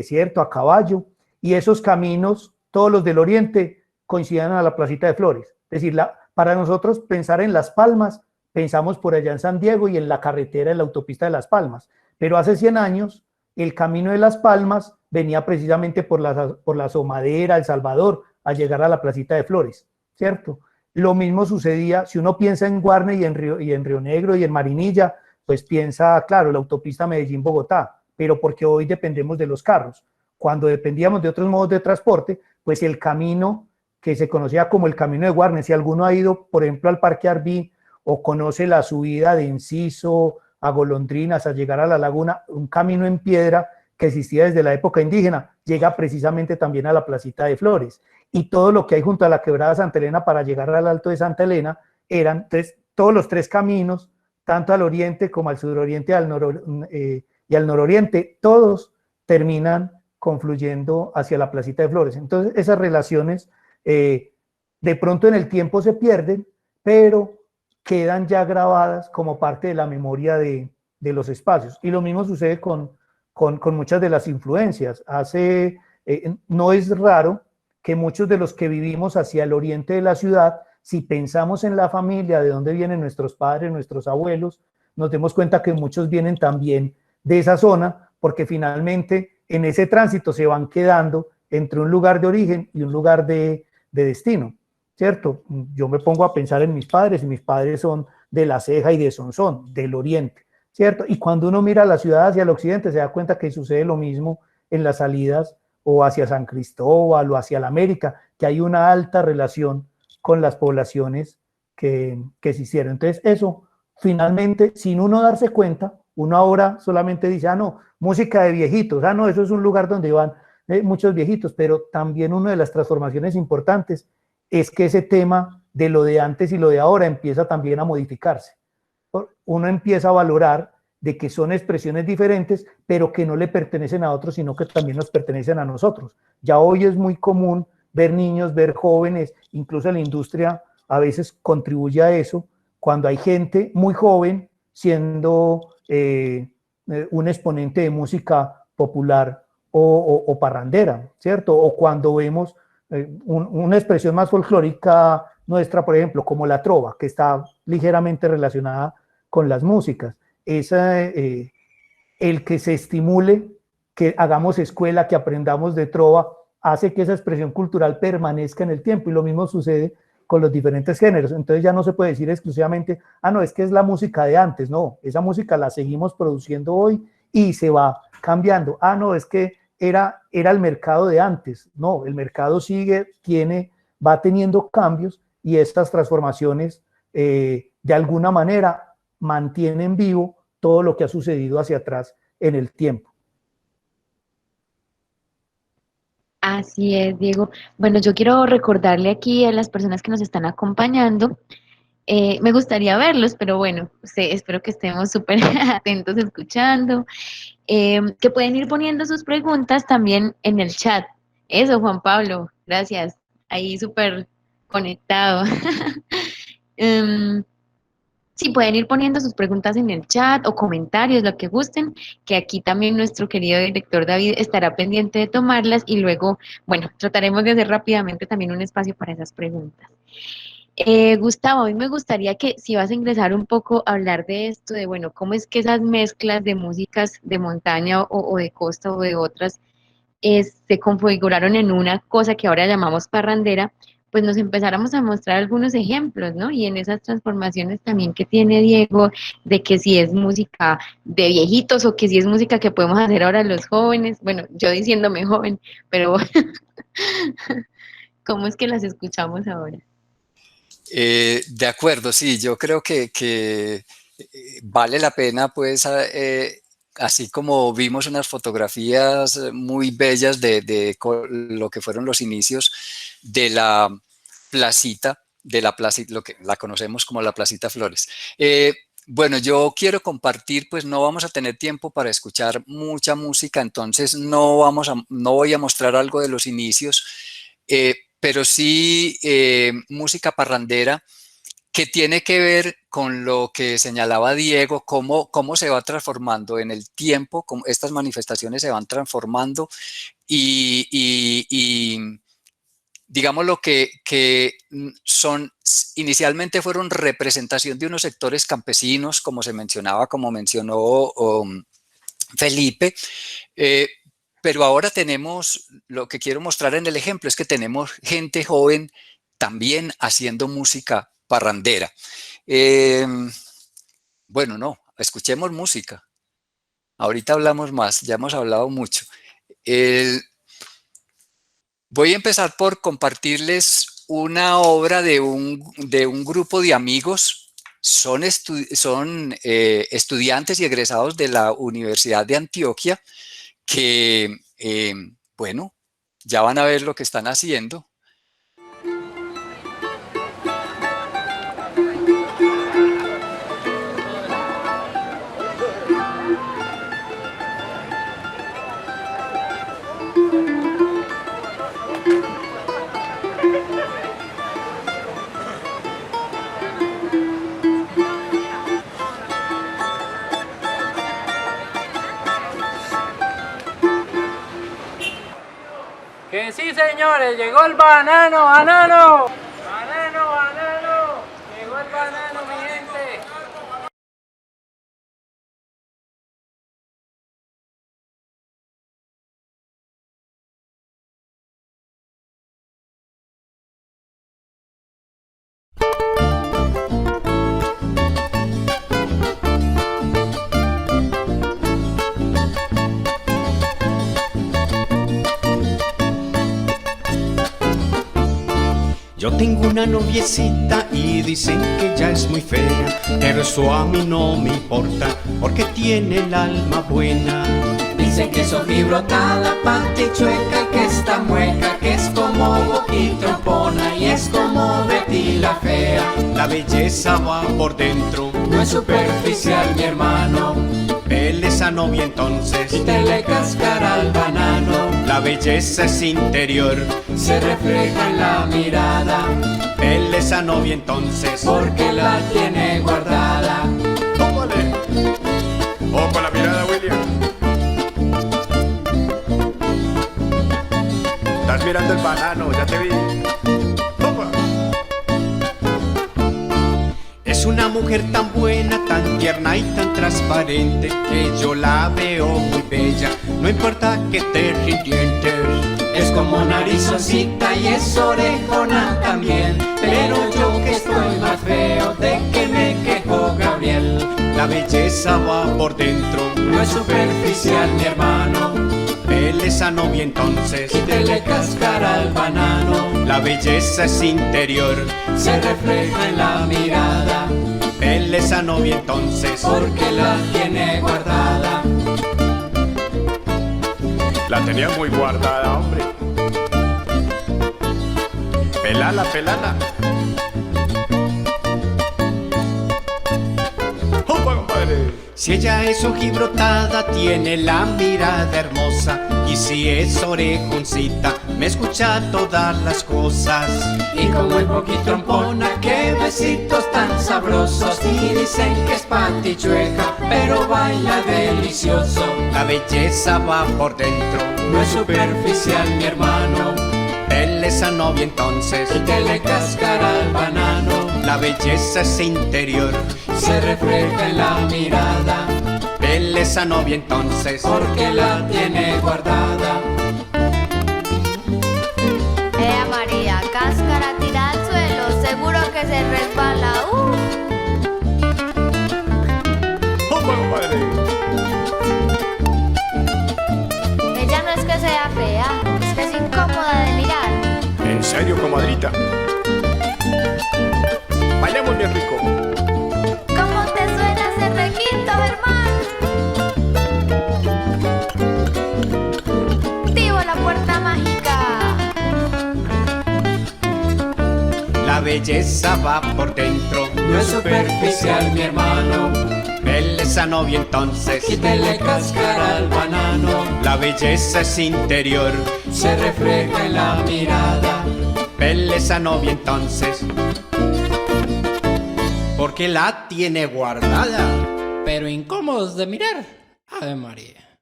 ¿cierto? A caballo. Y esos caminos, todos los del oriente, coincidían a la placita de Flores. Es decir, para nosotros pensar en Las Palmas, pensamos por allá en San Diego y en la carretera, en la autopista de Las Palmas. Pero hace 100 años, el camino de Las Palmas venía precisamente por la Somadera, El Salvador, a llegar a la placita de Flores, ¿cierto? Lo mismo sucedía, si uno piensa en Guarne y en Río Negro y en Marinilla, pues piensa, claro, la autopista Medellín-Bogotá, pero porque hoy dependemos de los carros. Cuando dependíamos de otros modos de transporte, pues el camino que se conocía como el camino de Guarne, si alguno ha ido, por ejemplo, al Parque Arví o conoce la subida de Enciso a Golondrinas, a llegar a la laguna, un camino en piedra que existía desde la época indígena, llega precisamente también a la placita de Flores. Y todo lo que hay junto a la quebrada Santa Elena para llegar al Alto de Santa Elena eran todos los tres caminos, tanto al oriente como al suroriente y al nororiente, todos terminan confluyendo hacia la placita de Flores. Entonces, esas relaciones de pronto en el tiempo se pierden, pero quedan ya grabadas como parte de la memoria de los espacios. Y lo mismo sucede con muchas de las influencias. No es raro que muchos de los que vivimos hacia el oriente de la ciudad, si pensamos en la familia, de dónde vienen nuestros padres, nuestros abuelos, nos demos cuenta que muchos vienen también de esa zona, porque finalmente en ese tránsito se van quedando entre un lugar de origen y un lugar de destino, ¿cierto? Yo me pongo a pensar en mis padres, y mis padres son de La Ceja y de Sonsón, del oriente, ¿cierto? Y cuando uno mira la ciudad hacia el occidente, se da cuenta que sucede lo mismo en las salidas o hacia San Cristóbal o hacia la América, que hay una alta relación con las poblaciones que se hicieron. Entonces, eso, finalmente, sin uno darse cuenta, uno ahora solamente dice, no, música de viejitos, no, eso es un lugar donde van muchos viejitos, pero también una de las transformaciones importantes es que ese tema de lo de antes y lo de ahora empieza también a modificarse. Uno empieza a valorar de que son expresiones diferentes, pero que no le pertenecen a otros, sino que también nos pertenecen a nosotros. Ya hoy es muy común ver niños, ver jóvenes, incluso la industria a veces contribuye a eso, cuando hay gente muy joven siendo un exponente de música popular o parrandera, ¿cierto? O cuando vemos una expresión más folclórica nuestra, por ejemplo, como la trova, que está ligeramente relacionada con las músicas. El que se estimule, que hagamos escuela, que aprendamos de trova, hace que esa expresión cultural permanezca en el tiempo, y lo mismo sucede con los diferentes géneros. Entonces ya no se puede decir exclusivamente, no, es que es la música de antes, no, esa música la seguimos produciendo hoy y se va cambiando. No, es que era el mercado de antes, no, el mercado sigue, va teniendo cambios, y estas transformaciones de alguna manera mantienen vivo todo lo que ha sucedido hacia atrás en el tiempo. Así es, Diego. Bueno, yo quiero recordarle aquí a las personas que nos están acompañando, me gustaría verlos, pero bueno, espero que estemos súper atentos escuchando, que pueden ir poniendo sus preguntas también en el chat. Eso, Juan Pablo, gracias. Ahí súper conectado. Sí, pueden ir poniendo sus preguntas en el chat o comentarios, lo que gusten, que aquí también nuestro querido director David estará pendiente de tomarlas y luego, bueno, trataremos de hacer rápidamente también un espacio para esas preguntas. Gustavo, a mí me gustaría que si vas a ingresar un poco a hablar de esto, de bueno, cómo es que esas mezclas de músicas de montaña o de costa o de otras se configuraron en una cosa que ahora llamamos parrandera, pues nos empezáramos a mostrar algunos ejemplos, ¿no? Y en esas transformaciones también que tiene Diego, de que si es música de viejitos o que si es música que podemos hacer ahora los jóvenes, bueno, yo diciéndome joven, pero ¿cómo es que las escuchamos ahora? De acuerdo, sí, yo creo que vale la pena, pues, así como vimos unas fotografías muy bellas de lo que fueron los inicios de la placita, lo que la conocemos como la Placita Flores. Bueno, yo quiero compartir, pues no vamos a tener tiempo para escuchar mucha música, entonces no voy a mostrar algo de los inicios, pero sí música parrandera que tiene que ver con lo que señalaba Diego, cómo se va transformando en el tiempo, cómo estas manifestaciones se van transformando y digamos lo que inicialmente fueron representación de unos sectores campesinos, como se mencionaba, como mencionó Felipe, pero ahora tenemos, lo que quiero mostrar en el ejemplo es que tenemos gente joven también haciendo música parrandera. Bueno, no, escuchemos música. Ahorita hablamos más, ya hemos hablado mucho. Voy a empezar por compartirles una obra de un grupo de amigos. Son estudiantes y egresados de la Universidad de Antioquia que, bueno, ya van a ver lo que están haciendo. Que sí, señores, llegó el banano, banano. Banano, banano. Llegó el banano, mi gente. Yo tengo una noviecita y dicen que ella es muy fea, pero eso a mí no me importa, porque tiene el alma buena. Dicen que es ojibrotada, panty chueca, que está mueca, que es como boquitrompona y es como Betty la fea. La belleza va por dentro, no es superficial, mi hermano. Él esa novia entonces, y te le cascará al banano. La belleza es interior, se refleja en la mirada. Él esa novia entonces, porque la tiene guardada. ¡Tómale! ¡Oh, con la mirada, William! Estás mirando el banano, ya te vi. ¡Opa! Es una mujer tan buena, tan tierna y tan transparente, que yo la veo muy bella, no importa que te dientes. Es como narizoncita y es orejona también, pero yo que estoy más feo, ¿de qué me quejo, Gabriel? La belleza va por dentro, no es superficial, mi hermano. Él esa novia entonces, y te le cascará al banano. La belleza es interior, se refleja en la mirada. Él esa novia entonces, porque la tiene guardada. La tenía muy guardada, hombre. Pelala, pelala. ¡Opa, compadre! Si ella es ojibrotada, tiene la mirada hermosa, y si es orejoncita, me escucha todas las cosas. Y como es poquitrompona, qué besitos tan sabrosos. Y dicen que es patichueca, pero baila delicioso. La belleza va por dentro, No es superficial, mi hermano, él esa novia entonces, y que le cascara el banano. la belleza es interior, Se refleja en la mirada, él esa novia entonces, porque la tiene guardada. María, cáscara tira al suelo, seguro que se resbala. Ella no es que sea fea, es que es incómoda de mirar. ¿En serio, comadrita? Bailemos bien rico. ¿Cómo te suena ese requinto, Germán? Activo la puerta mágica. La belleza va por dentro, No es superficial, mi hermano, él esa novia entonces, quítele cáscara al banano. la belleza es interior, Se refleja en la mirada, él esa novia entonces, porque la tiene guardada. Pero incómodos de mirar. Ave María.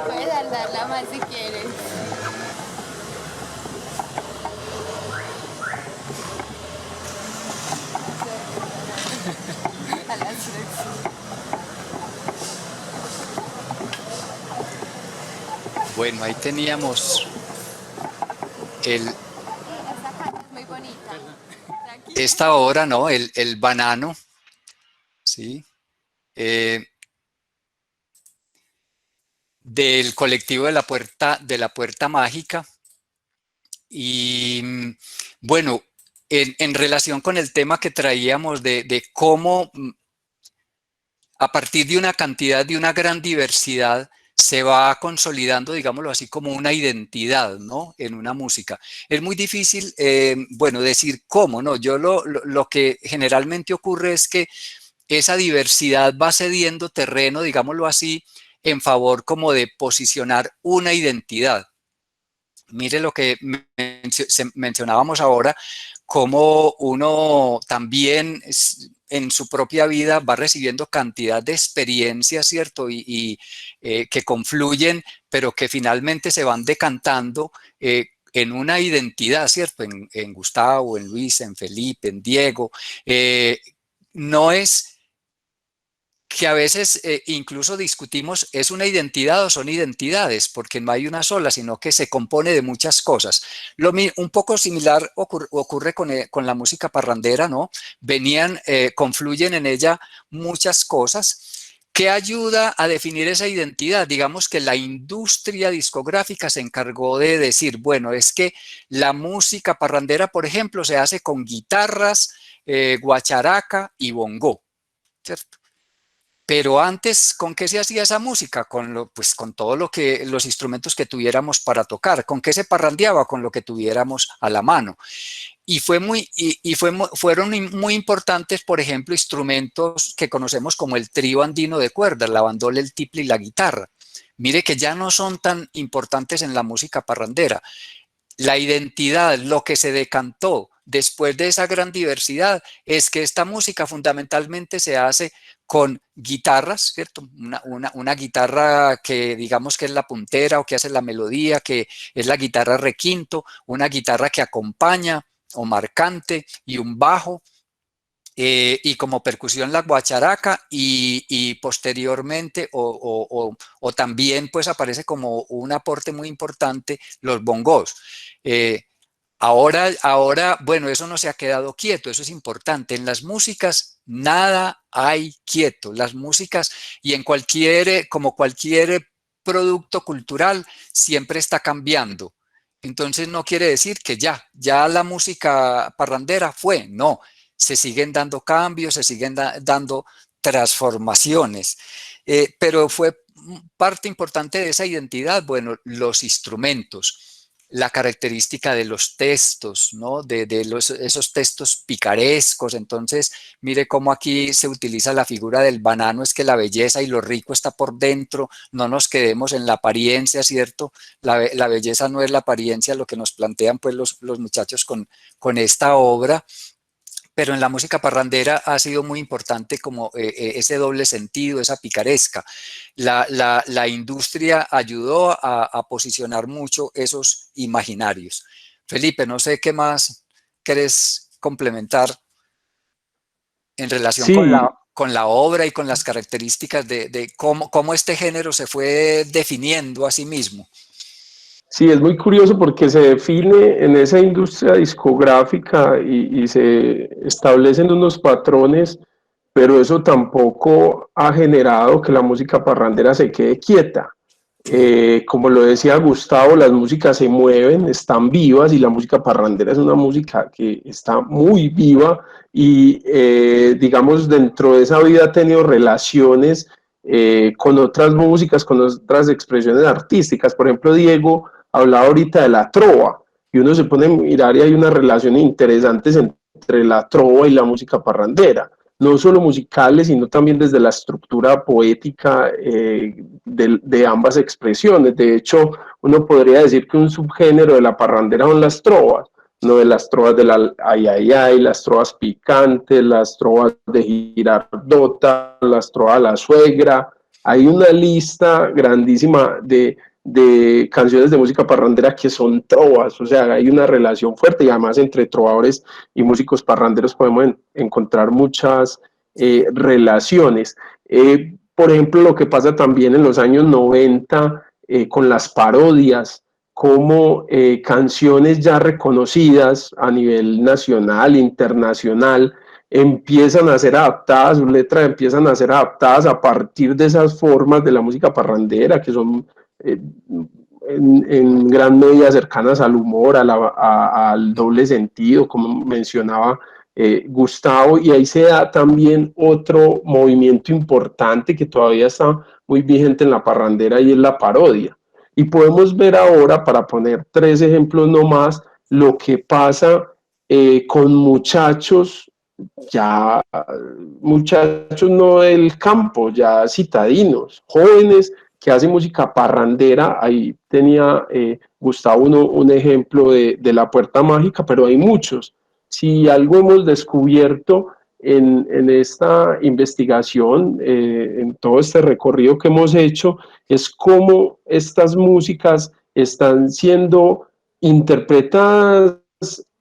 Puedes darla más si quieres. A la selección. Bueno, ahí teníamos Esta calle es muy bonita. esta obra, ¿no? El banano, ¿sí? Del colectivo de la Puerta Mágica. Y bueno, en relación con el tema que traíamos de cómo a partir de una cantidad, de una gran diversidad, se va consolidando, digámoslo así, como una identidad, ¿no? En una música. Es muy difícil, bueno, decir cómo, ¿no? Yo lo que generalmente ocurre es que esa diversidad va cediendo terreno, digámoslo así, en favor como de posicionar una identidad. Mire lo que mencionábamos ahora, cómo uno también en su propia vida va recibiendo cantidad de experiencias, ¿cierto? Y que confluyen, pero que finalmente se van decantando en una identidad, ¿cierto? En Gustavo, en Luis, en Felipe, en Diego. No es que a veces incluso discutimos, ¿es una identidad o son identidades? Porque no hay una sola, sino que se compone de muchas cosas. Un poco similar ocurre con la música parrandera, ¿no? Confluyen en ella muchas cosas. ¿Qué ayuda a definir esa identidad? Digamos que la industria discográfica se encargó de decir, bueno, es que la música parrandera, por ejemplo, se hace con guitarras, guacharaca y bongo, ¿cierto? Pero antes, ¿con qué se hacía esa música? Pues con los instrumentos que tuviéramos para tocar. ¿Con qué se parrandeaba? Con lo que tuviéramos a la mano. Y fueron muy importantes, por ejemplo, instrumentos que conocemos como el trío andino de cuerdas, la bandola, el tiple y la guitarra. Mire que ya no son tan importantes en la música parrandera. La identidad, lo que se decantó después de esa gran diversidad, es que esta música fundamentalmente se hace con guitarras, ¿cierto? Una guitarra que digamos que es la puntera o que hace la melodía, que es la guitarra requinto, una guitarra que acompaña o marcante y un bajo, y como percusión la guacharaca y posteriormente o también pues aparece como un aporte muy importante los bongos. Ahora, bueno, eso no se ha quedado quieto, eso es importante. En las músicas nada hay quieto. Las músicas y como cualquier producto cultural, siempre está cambiando. Entonces no quiere decir que ya la música parrandera fue, no. Se siguen dando cambios, se siguen dando transformaciones. pero fue parte importante de esa identidad, bueno, los instrumentos, la característica de los textos, ¿no? Esos textos picarescos. Entonces, mire cómo aquí se utiliza la figura del banano, es que la belleza y lo rico está por dentro, no nos quedemos en la apariencia, ¿cierto? La belleza no es la apariencia, lo que nos plantean pues los muchachos con esta obra. Pero en la música parrandera ha sido muy importante como ese doble sentido, esa picaresca. La industria ayudó a posicionar mucho esos imaginarios. Felipe, no sé qué más querés complementar en relación Sí, con la obra y con las características de cómo este género se fue definiendo a sí mismo. sí, es muy curioso porque se define en esa industria discográfica y se establecen unos patrones, pero eso tampoco ha generado que la música parrandera se quede quieta. Como lo decía Gustavo, las músicas se mueven, están vivas, y la música parrandera es una música que está muy viva y digamos dentro de esa vida ha tenido relaciones con otras músicas, con otras expresiones artísticas. Por ejemplo, Diego hablaba ahorita de la trova, y uno se pone a mirar y hay unas relaciones interesantes entre la trova y la música parrandera, no solo musicales, sino también desde la estructura poética de ambas expresiones. De hecho, uno podría decir que un subgénero de la parrandera son las trovas, no de las trovas de la ay, ay, ay, las trovas picantes, las trovas de Girardota, las trovas de la suegra. Hay una lista grandísima de canciones de música parrandera que son trovas, o sea, hay una relación fuerte, y además entre trovadores y músicos parranderos podemos encontrar muchas relaciones. Por ejemplo, lo que pasa también en los años 90 con las parodias, como canciones ya reconocidas a nivel nacional, internacional, empiezan a ser adaptadas, sus letras empiezan a ser adaptadas a partir de esas formas de la música parrandera, que son en gran medida cercanas al humor, al doble sentido, como mencionaba Gustavo, y ahí se da también otro movimiento importante que todavía está muy vigente en la parrandera, y es la parodia. Y podemos ver ahora, para poner tres ejemplos nomás, lo que pasa con muchachos, ya muchachos no del campo, ya citadinos, jóvenes que hacen música parrandera. Ahí tenía Gustavo un ejemplo de La Puerta Mágica, pero hay muchos. Si algo hemos descubierto en esta investigación, en todo este recorrido que hemos hecho, es cómo estas músicas están siendo interpretadas,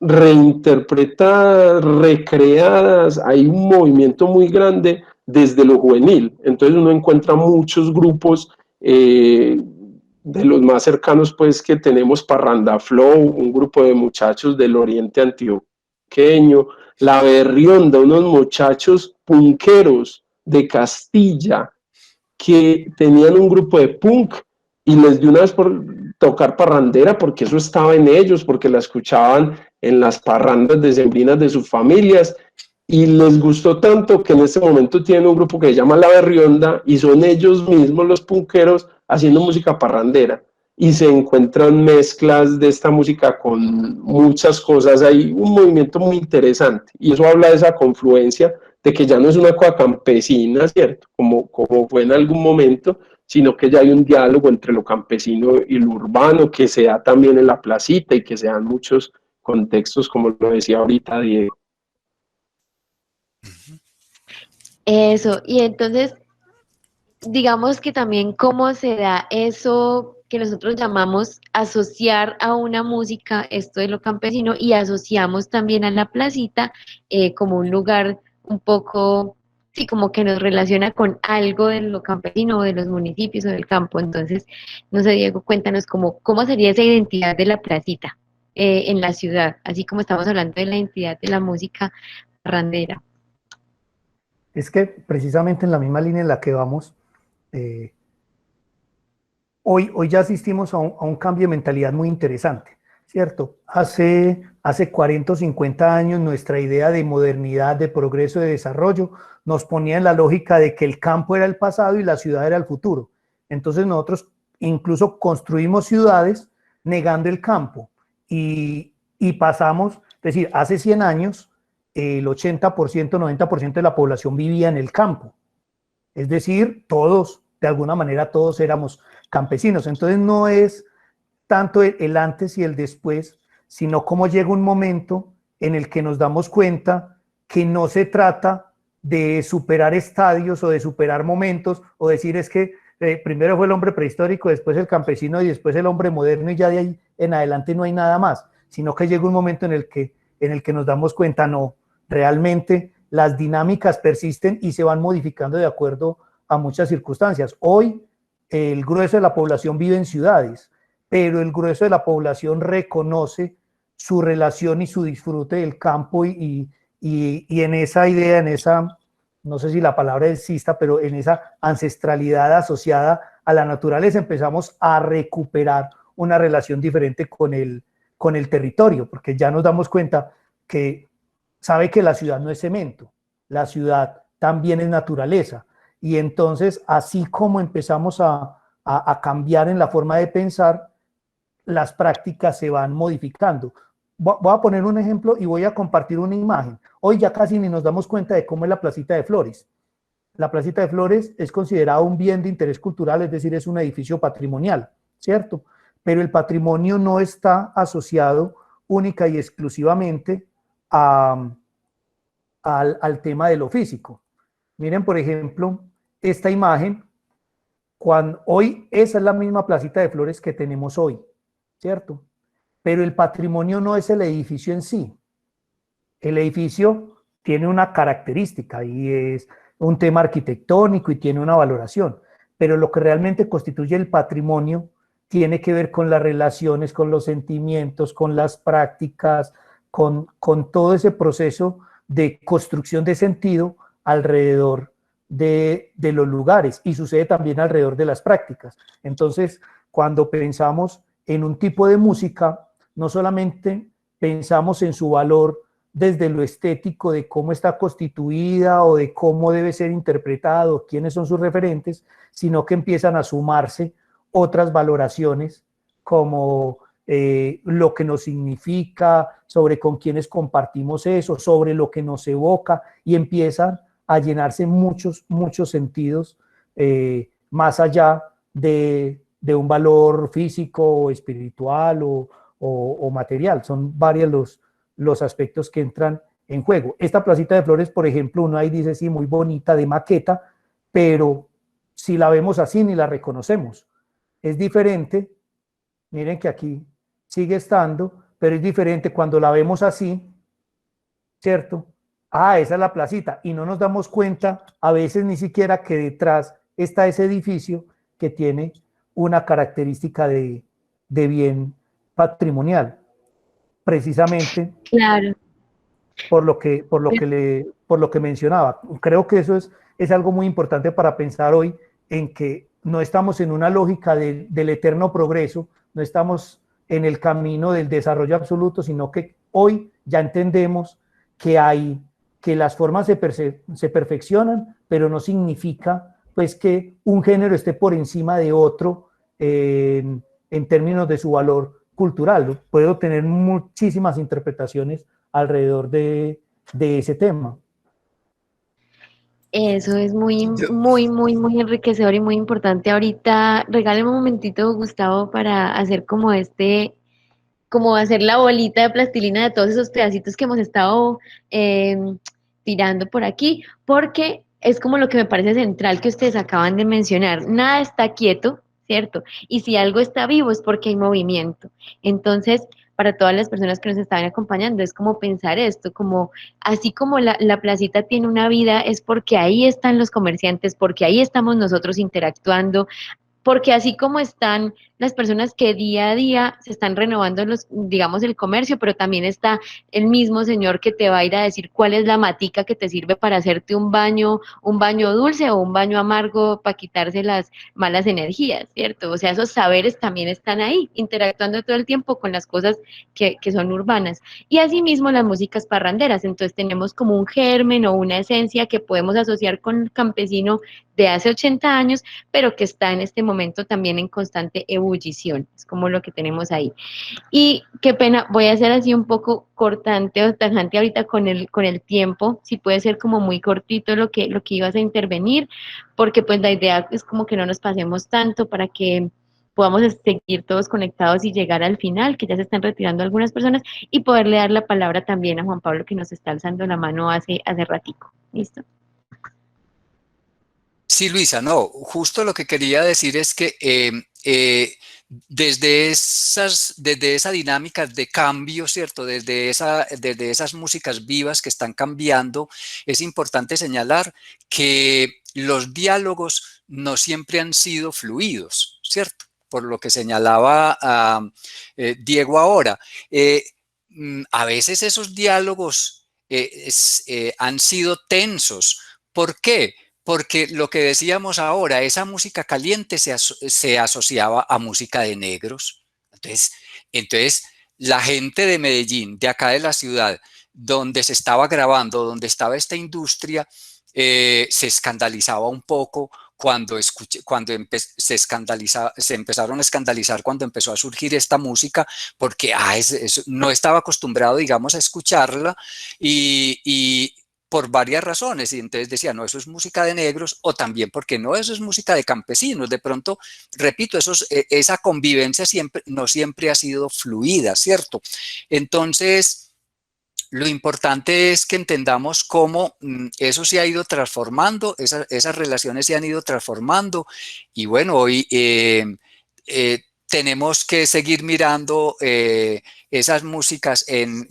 reinterpretadas, recreadas. Hay un movimiento muy grande desde lo juvenil. Entonces uno encuentra muchos grupos de los más cercanos, pues, que tenemos: Parranda Flow, un grupo de muchachos del oriente antioqueño; La Berrionda, unos muchachos punqueros de Castilla que tenían un grupo de punk, y les dio una vez por tocar parrandera porque eso estaba en ellos, porque la escuchaban en las parrandas decembrinas de sus familias, y les gustó tanto que en este momento tienen un grupo que se llama La Berrionda, y son ellos mismos los punqueros haciendo música parrandera, y se encuentran mezclas de esta música con muchas cosas. Hay un movimiento muy interesante, y eso habla de esa confluencia, de que ya no es una cosa campesina, ¿cierto? Como fue en algún momento, sino que ya hay un diálogo entre lo campesino y lo urbano, que se da también en la placita, y que se da en muchos contextos, como lo decía ahorita Diego. Eso, y entonces, digamos que también cómo se da eso que nosotros llamamos asociar a una música esto de lo campesino, y asociamos también a la placita como un lugar un poco, sí, como que nos relaciona con algo de lo campesino o de los municipios o del campo. Entonces, no sé, Diego, cuéntanos cómo sería esa identidad de la placita en la ciudad, así como estamos hablando de la identidad de la música parrandera. Es que precisamente en la misma línea en la que vamos, hoy ya asistimos a un cambio de mentalidad muy interesante. ¿cierto? Hace 40 o 50 años nuestra idea de modernidad, de progreso, de desarrollo, nos ponía en la lógica de que el campo era el pasado y la ciudad era el futuro. Entonces nosotros incluso construimos ciudades negando el campo y pasamos, es decir, hace 100 años el 80%, 90% de la población vivía en el campo. Es decir, todos, de alguna manera todos éramos campesinos. Entonces no es tanto el antes y el después, sino cómo llega un momento en el que nos damos cuenta que no se trata de superar estadios o de superar momentos o decir es que primero fue el hombre prehistórico, después el campesino y después el hombre moderno y ya de ahí en adelante no hay nada más, sino que llega un momento en el que nos damos cuenta, no, realmente las dinámicas persisten y se van modificando de acuerdo a muchas circunstancias. Hoy el grueso de la población vive en ciudades, pero el grueso de la población reconoce su relación y su disfrute del campo y en esa idea, en esa, no sé si la palabra exista, pero en esa ancestralidad asociada a la naturaleza empezamos a recuperar una relación diferente con el territorio, porque ya nos damos cuenta que sabe que la ciudad no es cemento, la ciudad también es naturaleza, y entonces así como empezamos a cambiar en la forma de pensar, las prácticas se van modificando. Voy a poner un ejemplo y voy a compartir una imagen. Hoy ya casi ni nos damos cuenta de cómo es la Placita de Flores. La Placita de Flores es considerada un bien de interés cultural, es decir, es un edificio patrimonial, ¿cierto? Pero el patrimonio no está asociado única y exclusivamente al tema de lo físico. Miren, por ejemplo, esta imagen, hoy esa es la misma Placita de Flores que tenemos hoy, ¿cierto? Pero el patrimonio no es el edificio en sí. El edificio tiene una característica y es un tema arquitectónico y tiene una valoración, pero lo que realmente constituye el patrimonio tiene que ver con las relaciones, con los sentimientos, con las prácticas, con todo ese proceso de construcción de sentido alrededor de los lugares, y sucede también alrededor de las prácticas. Entonces, cuando pensamos en un tipo de música, no solamente pensamos en su valor desde lo estético, de cómo está constituida o de cómo debe ser interpretado, quiénes son sus referentes, sino que empiezan a sumarse otras valoraciones como lo que nos significa, sobre con quiénes compartimos eso, sobre lo que nos evoca, y empiezan a llenarse muchos los más allá de un valor físico o espiritual o material. Son varios los aspectos que entran en juego. Esta Placita de Flores, por ejemplo, uno ahí dice, sí, muy bonita, de maqueta, pero si la vemos así ni la reconocemos. Es diferente, miren que aquí sigue estando, pero es diferente cuando la vemos así, ¿cierto? Ah, esa es la placita, y no nos damos cuenta a veces ni siquiera que detrás está ese edificio que tiene una característica de bien patrimonial, precisamente Claro. por lo que mencionaba. Creo que eso es algo muy importante para pensar hoy, en que no estamos en una lógica del eterno progreso, no estamos en el camino del desarrollo absoluto, sino que hoy ya entendemos que las formas se perfeccionan, pero no significa pues que un género esté por encima de otro en términos de su valor cultural. Puedo tener muchísimas interpretaciones alrededor de ese tema. Eso es muy enriquecedor y muy importante. Ahorita, regálame un momentito, Gustavo, para hacer como hacer la bolita de plastilina de todos esos pedacitos que hemos estado tirando por aquí, porque es como lo que me parece central que ustedes acaban de mencionar. Nada está quieto, ¿cierto? Y si algo está vivo es porque hay movimiento. Entonces, para todas las personas que nos estaban acompañando, es como pensar esto, como así como la placita tiene una vida, es porque ahí están los comerciantes, porque ahí estamos nosotros interactuando, porque así como están las personas que día a día se están renovando digamos, el comercio, pero también está el mismo señor que te va a ir a decir cuál es la matica que te sirve para hacerte un baño dulce o un baño amargo para quitarse las malas energías, ¿cierto? O sea, esos saberes también están ahí, interactuando todo el tiempo con las cosas que son urbanas. Y asimismo las músicas parranderas, entonces tenemos como un germen o una esencia que podemos asociar con el campesino de hace 80 años, pero que está en este momento también en constante ebullición, es como lo que tenemos ahí. Y qué pena, voy a ser así un poco cortante o tajante ahorita con el tiempo, si puede ser como muy cortito lo que ibas a intervenir, porque pues la idea es como que no nos pasemos tanto para que podamos seguir todos conectados y llegar al final, que ya se están retirando algunas personas, y poderle dar la palabra también a Juan Pablo, que nos está alzando la mano hace ratico. ¿Listo? Sí, Luisa, no, justo lo que quería decir es que desde esa dinámica de cambio, ¿cierto? Desde esas músicas vivas que están cambiando, es importante señalar que los diálogos no siempre han sido fluidos, ¿cierto? Por lo que señalaba Diego ahora. A veces esos diálogos han sido tensos. ¿Por qué? Porque lo que decíamos ahora, esa música caliente se asociaba a música de negros. Entonces, la gente de Medellín, de acá de la ciudad, donde se estaba grabando, donde estaba esta industria, se escandalizaba un poco cuando se empezaron a escandalizar cuando empezó a surgir esta música, porque no estaba acostumbrado, digamos, a escucharla y por varias razones, y entonces decía, no, eso es música de negros, o también porque no, eso es música de campesinos. De pronto, repito, esa convivencia no siempre ha sido fluida, ¿cierto? Entonces, lo importante es que entendamos cómo eso se ha ido transformando, esas relaciones se han ido transformando, y bueno, hoy tenemos que seguir mirando esas músicas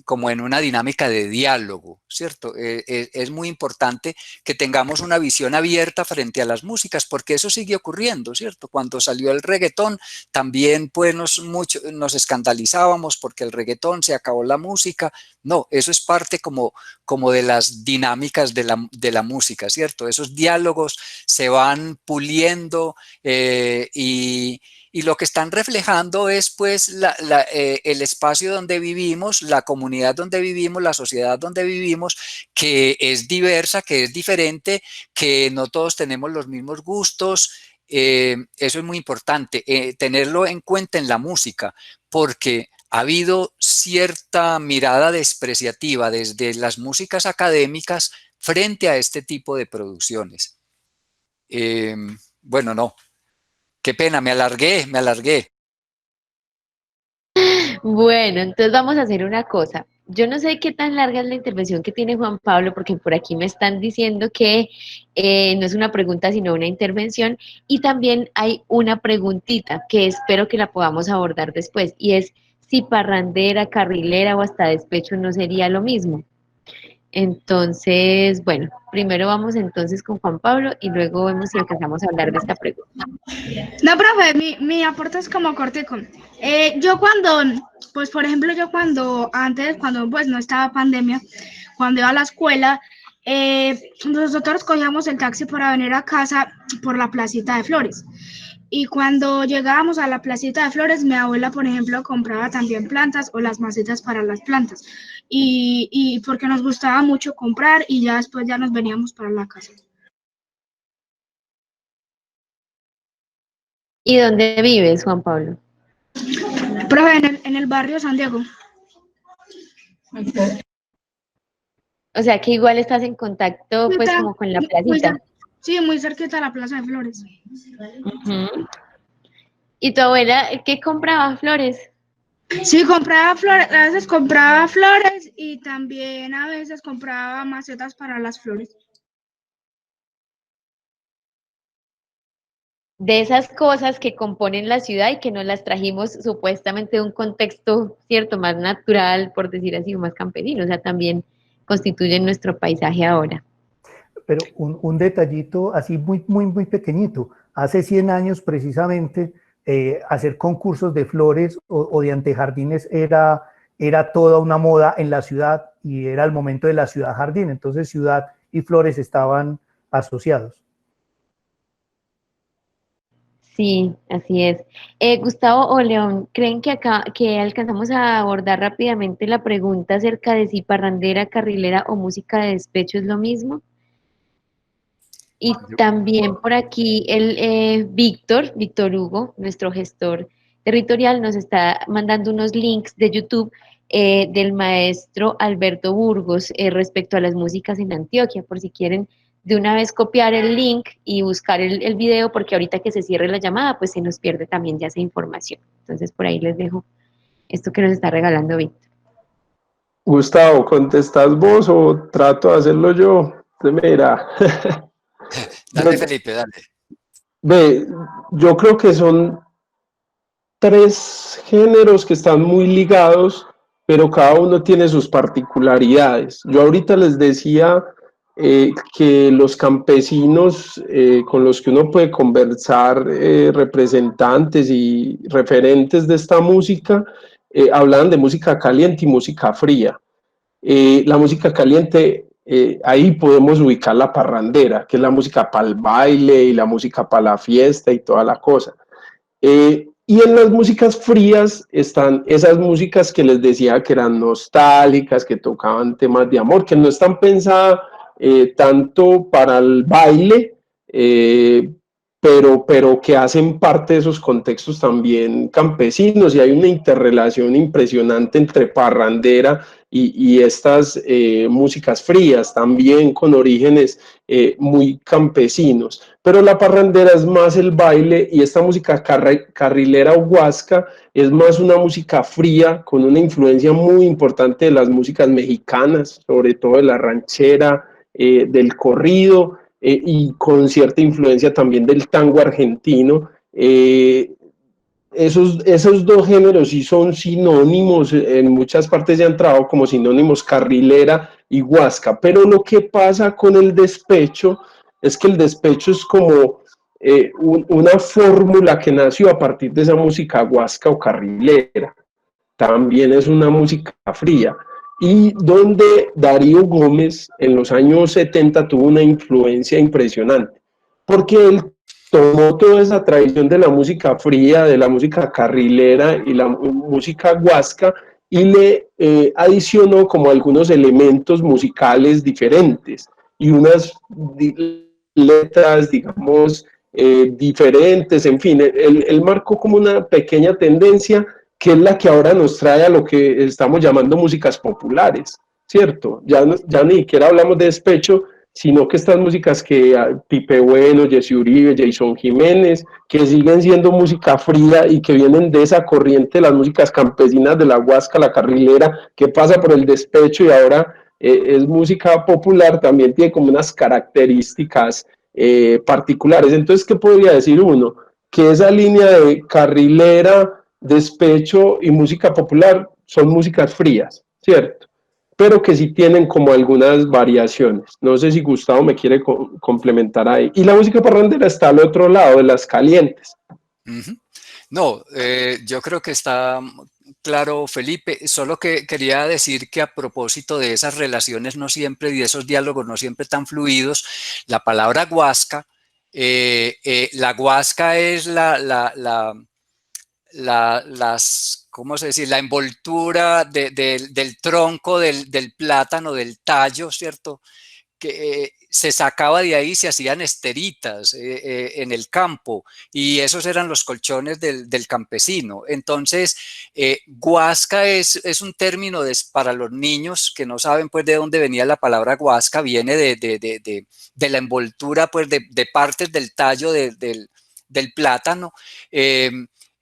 como en una dinámica de diálogo, ¿cierto? Es muy importante que tengamos una visión abierta frente a las músicas, porque eso sigue ocurriendo, ¿cierto? Cuando salió el reggaetón, también pues nos escandalizábamos porque el reggaetón se acabó la música. No, eso es parte como de las dinámicas de la música, ¿cierto? Esos diálogos se van puliendo y lo que están reflejando es pues el espacio donde vivimos, la comunidad donde vivimos, la sociedad donde vivimos, que es diversa, que es diferente, que no todos tenemos los mismos gustos. Eso es muy importante, tenerlo en cuenta en la música, porque ha habido cierta mirada despreciativa desde las músicas académicas frente a este tipo de producciones. Bueno, no. Qué pena, me alargué. Bueno, entonces vamos a hacer una cosa. Yo no sé qué tan larga es la intervención que tiene Juan Pablo, porque por aquí me están diciendo que no es una pregunta, sino una intervención. Y también hay una preguntita que espero que la podamos abordar después, y es si parrandera, carrilera o hasta despecho no sería lo mismo. Entonces, bueno, primero vamos entonces con Juan Pablo y luego vemos si alcanzamos a hablar de esta pregunta. No, profe, mi aporte es como cortico. Pues por ejemplo, cuando pues no estaba pandemia, cuando iba a la escuela, nosotros cogíamos el taxi para venir a casa por la placita de Flores. Y cuando llegábamos a la placita de Flores, mi abuela, por ejemplo, compraba también plantas o las macetas para las plantas. Y porque nos gustaba mucho comprar y ya después ya nos veníamos para la casa. ¿Y dónde vives, Juan Pablo? Profe, en el barrio San Diego. O sea que igual estás en contacto pues como con la placita. Sí, muy cerquita de la Plaza de Flores. Uh-huh. ¿Y tu abuela qué compraba? ¿Flores? Sí, compraba flores, a veces compraba flores y también a veces compraba macetas para las flores. De esas cosas que componen la ciudad y que nos las trajimos supuestamente de un contexto, cierto, más natural, por decir así, o más campesino, o sea, también constituyen nuestro paisaje ahora. Pero un detallito así muy pequeñito. Hace 100 años precisamente, hacer concursos de flores o de antejardines era toda una moda en la ciudad y era el momento de la ciudad jardín, entonces ciudad y flores estaban asociados. Sí, así es. Gustavo o León, ¿creen que alcanzamos a abordar rápidamente la pregunta acerca de si parrandera, carrilera o música de despecho es lo mismo? Y también por aquí Víctor Hugo, nuestro gestor territorial, nos está mandando unos links de YouTube del maestro Alberto Burgos respecto a las músicas en Antioquia, por si quieren de una vez copiar el link y buscar el video, porque ahorita que se cierre la llamada, pues se nos pierde también ya esa información. Entonces por ahí les dejo esto que nos está regalando Víctor. Gustavo, ¿contestás vos o trato de hacerlo yo? Usted me dirá. Dale, Felipe, dale. Ve, yo creo que son tres géneros que están muy ligados, pero cada uno tiene sus particularidades. Yo ahorita les decía que los campesinos con los que uno puede conversar, representantes y referentes de esta música, hablaban de música caliente y música fría. La música caliente, ahí podemos ubicar la parrandera, que es la música para el baile y la música para la fiesta y toda la cosa. Y en las músicas frías están esas músicas que les decía que eran nostálgicas, que tocaban temas de amor, que no están pensadas tanto para el baile, pero que hacen parte de esos contextos también campesinos, y hay una interrelación impresionante entre parrandera y estas músicas frías, también con orígenes muy campesinos. Pero la parrandera es más el baile, y esta música carrilera o huasca es más una música fría, con una influencia muy importante de las músicas mexicanas, sobre todo de la ranchera, del corrido, y con cierta influencia también del tango argentino. Esos dos géneros sí son sinónimos, en muchas partes ya han entrado como sinónimos carrilera y huasca, pero lo que pasa con el despecho es que el despecho es como una fórmula que nació a partir de esa música huasca o carrilera. También es una música fría, y donde Darío Gómez en los años 70 tuvo una influencia impresionante, porque él tomó toda esa tradición de la música fría, de la música carrilera y la música huasca, y le adicionó como algunos elementos musicales diferentes y unas letras, digamos, diferentes, en fin, él marcó como una pequeña tendencia que es la que ahora nos trae a lo que estamos llamando músicas populares, ¿cierto? Ya ni siquiera hablamos de despecho, sino que estas músicas que Pipe Bueno, Jesse Uribe, Jason Jiménez, que siguen siendo música fría y que vienen de esa corriente de las músicas campesinas de la huasca, la carrilera, que pasa por el despecho y ahora es música popular, también tiene como unas características particulares. Entonces, ¿qué podría decir uno? Que esa línea de carrilera, despecho y música popular son músicas frías, ¿cierto? Pero que sí tienen como algunas variaciones. No sé si Gustavo me quiere complementar ahí. Y la música parrandera está al otro lado, de las calientes. No, yo creo que está claro, Felipe, solo que quería decir que a propósito de esas relaciones no siempre y de esos diálogos no siempre tan fluidos, la palabra huasca, la huasca es ¿cómo se dice? La envoltura del tronco del plátano, del tallo, ¿cierto? Que se sacaba de ahí, se hacían esteritas en el campo, y esos eran los colchones del campesino. Entonces, huasca es un término para los niños que no saben pues de dónde venía la palabra huasca, viene de la envoltura pues de partes del tallo del plátano.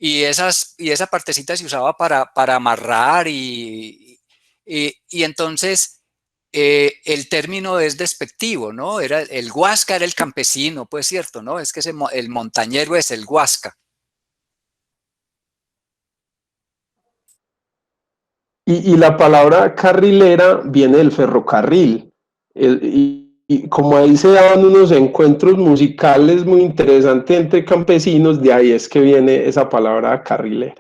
Y esa partecita se usaba para amarrar y entonces el término es despectivo, ¿no? El huasca era el campesino, pues cierto, ¿no? Es que el montañero es el huasca. Y la palabra carrilera viene del ferrocarril, y y como ahí se daban unos encuentros musicales muy interesantes entre campesinos, de ahí es que viene esa palabra carrilera.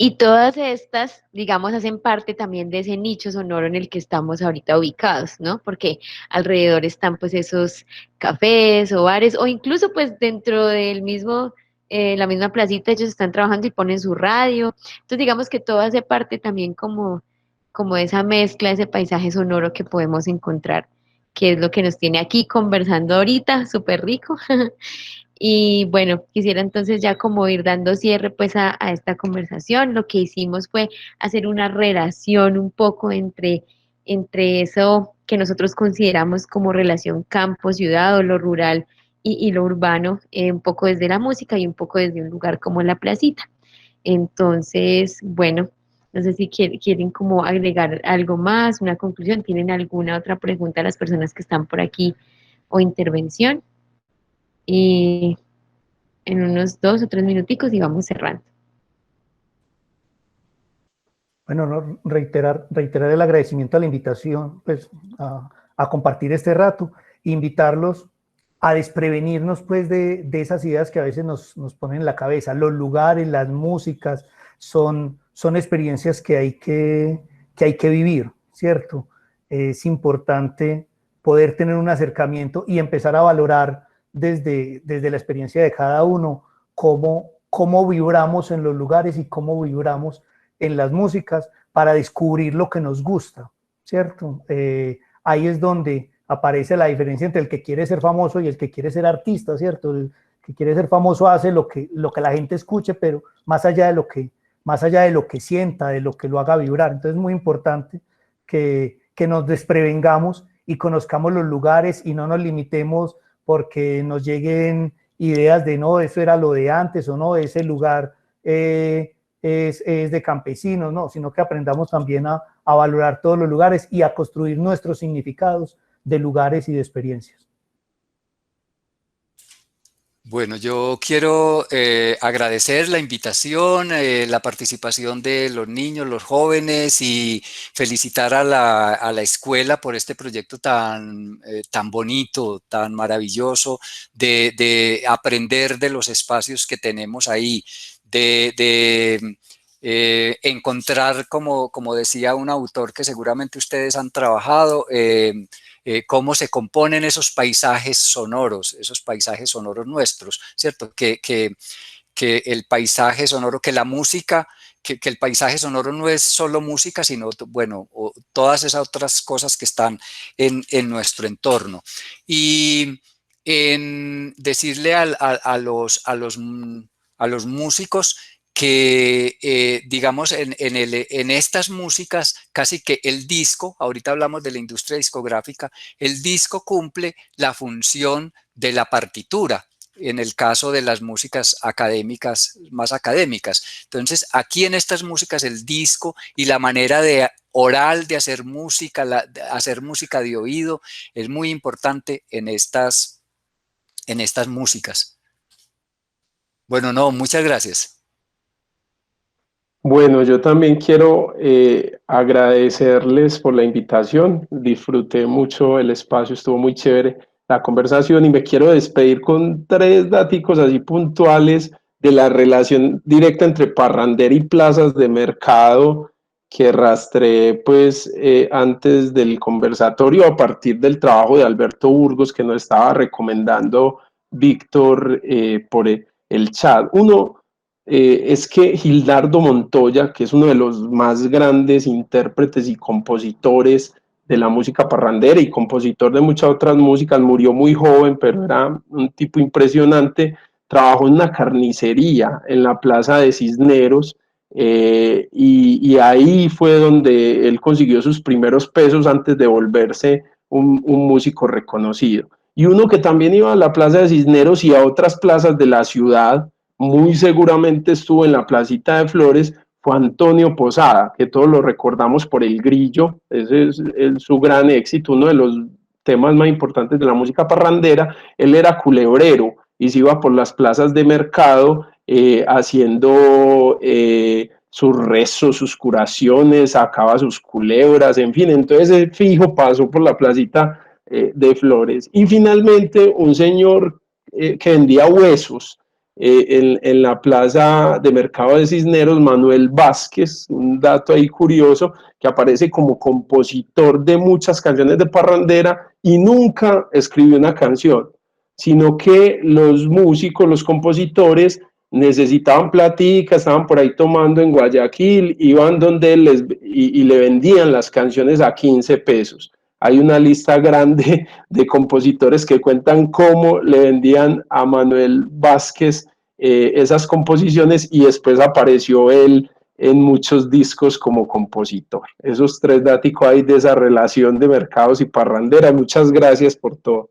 Y todas estas, digamos, hacen parte también de ese nicho sonoro en el que estamos ahorita ubicados, ¿no? Porque alrededor están pues esos cafés o bares, o incluso pues dentro del mismo, la misma placita, ellos están trabajando y ponen su radio. Entonces digamos que todo hace parte también como de esa mezcla, ese paisaje sonoro que podemos encontrar, que es lo que nos tiene aquí conversando ahorita, súper rico. Y bueno, quisiera entonces ya como ir dando cierre pues a esta conversación. Lo que hicimos fue hacer una relación un poco entre eso que nosotros consideramos como relación campo-ciudad o lo rural y lo urbano, un poco desde la música y un poco desde un lugar como la placita. Entonces, bueno, no sé si quieren como agregar algo más, una conclusión, ¿tienen alguna otra pregunta a las personas que están por aquí o intervención? Y en unos 2 o 3 minuticos y vamos cerrando. Bueno, no, reiterar el agradecimiento a la invitación, pues, a compartir este rato, invitarlos a desprevenirnos, pues, de esas ideas que a veces nos ponen en la cabeza. Los lugares, las músicas, son experiencias que hay que vivir, ¿cierto? Es importante poder tener un acercamiento y empezar a valorar desde la experiencia de cada uno cómo vibramos en los lugares y cómo vibramos en las músicas para descubrir lo que nos gusta, ¿cierto? Ahí es donde aparece la diferencia entre el que quiere ser famoso y el que quiere ser artista, ¿cierto? El que quiere ser famoso hace lo que la gente escuche, pero más allá de lo que sienta, de lo que lo haga vibrar. Entonces es muy importante que nos desprevengamos y conozcamos los lugares y no nos limitemos porque nos lleguen ideas de no, eso era lo de antes o no, ese lugar es de campesinos, no, sino que aprendamos también a valorar todos los lugares y a construir nuestros significados de lugares y de experiencias. Bueno, yo quiero agradecer la invitación, la participación de los niños, los jóvenes y felicitar a la escuela por este proyecto tan bonito, tan maravilloso de aprender de los espacios que tenemos ahí, de encontrar, como decía un autor que seguramente ustedes han trabajado, cómo se componen esos paisajes sonoros nuestros, ¿cierto? Que el paisaje sonoro, que la música, que el paisaje sonoro no es solo música, sino, bueno, todas esas otras cosas que están en nuestro entorno. Y en decirle a los músicos que, digamos, en estas músicas, casi que el disco, ahorita hablamos de la industria discográfica, el disco cumple la función de la partitura, en el caso de las músicas académicas, más académicas. Entonces, aquí en estas músicas, el disco y la manera oral de hacer música de oído, es muy importante en estas músicas. Bueno, no, muchas gracias. Bueno, yo también quiero agradecerles por la invitación. Disfruté mucho el espacio, estuvo muy chévere la conversación y me quiero despedir con 3 daticos así puntuales de la relación directa entre parrandera y plazas de mercado que rastreé pues antes del conversatorio a partir del trabajo de Alberto Burgos que nos estaba recomendando Víctor por el chat. Uno, es que Gildardo Montoya, que es uno de los más grandes intérpretes y compositores de la música parrandera y compositor de muchas otras músicas, murió muy joven, pero era un tipo impresionante, trabajó en una carnicería en la Plaza de Cisneros, y ahí fue donde él consiguió sus primeros pesos antes de volverse un músico reconocido. Y uno que también iba a la Plaza de Cisneros y a otras plazas de la ciudad, muy seguramente estuvo en la Placita de Flores, fue Antonio Posada, que todos lo recordamos por El Grillo, ese es su gran éxito, uno de los temas más importantes de la música parrandera. Él era culebrero y se iba por las plazas de mercado haciendo sus rezos, sus curaciones, sacaba sus culebras, en fin, entonces el fijo pasó por la placita de Flores. Y finalmente un señor que vendía huesos en la plaza de Mercado de Cisneros, Manuel Vázquez, un dato ahí curioso, que aparece como compositor de muchas canciones de parrandera y nunca escribió una canción, sino que los músicos, los compositores, necesitaban platica, estaban por ahí tomando en Guayaquil, iban donde él y le vendían las canciones a 15 pesos. Hay una lista grande de compositores que cuentan cómo le vendían a Manuel Vázquez esas composiciones y después apareció él en muchos discos como compositor. Esos tres datos hay de esa relación de mercados y parrandera. Muchas gracias por todo.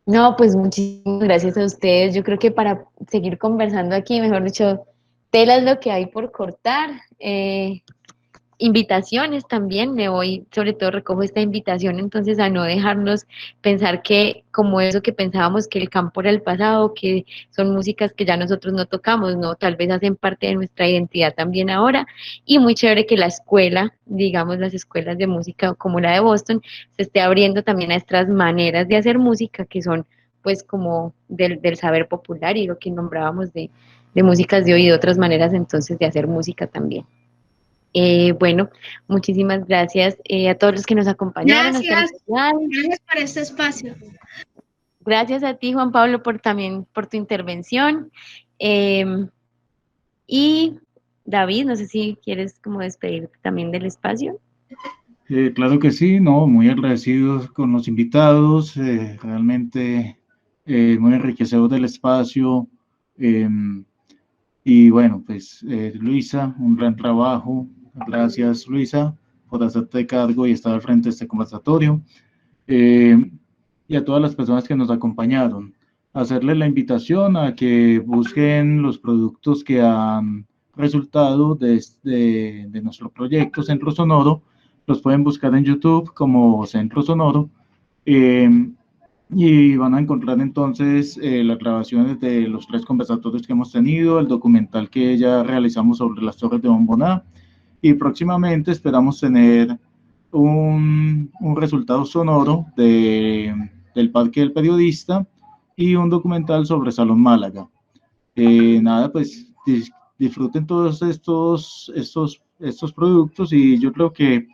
No, pues muchísimas gracias a ustedes. Yo creo que para seguir conversando aquí, mejor dicho, tela es lo que hay por cortar. Invitaciones también, me voy, sobre todo recojo esta invitación entonces a no dejarnos pensar que como eso que pensábamos que el campo era el pasado, que son músicas que ya nosotros no tocamos, no, tal vez hacen parte de nuestra identidad también ahora, y muy chévere que la escuela, digamos las escuelas de música como la de Boston, se esté abriendo también a estas maneras de hacer música que son pues como del saber popular y lo que nombrábamos de músicas de oído, otras maneras entonces de hacer música también. Bueno, muchísimas gracias a todos los que nos acompañaron. Gracias. Gracias por este espacio. Gracias a ti, Juan Pablo, también por tu intervención. Y David, no sé si quieres como despedirte también del espacio. Claro que sí, no, muy agradecidos con los invitados, realmente muy enriquecedor del espacio. Y bueno, pues Luisa, un gran trabajo. Gracias, Luisa, por hacerte cargo y estar al frente de este conversatorio. Y a todas las personas que nos acompañaron. Hacerles la invitación a que busquen los productos que han resultado de nuestro proyecto Centro Sonoro. Los pueden buscar en YouTube como Centro Sonoro. Y van a encontrar entonces las grabaciones de los 3 conversatorios que hemos tenido, el documental que ya realizamos sobre las Torres de Bomboná, y próximamente esperamos tener un resultado sonoro del Parque del Periodista y un documental sobre Salón Málaga. Nada, pues disfruten todos estos productos, y yo creo que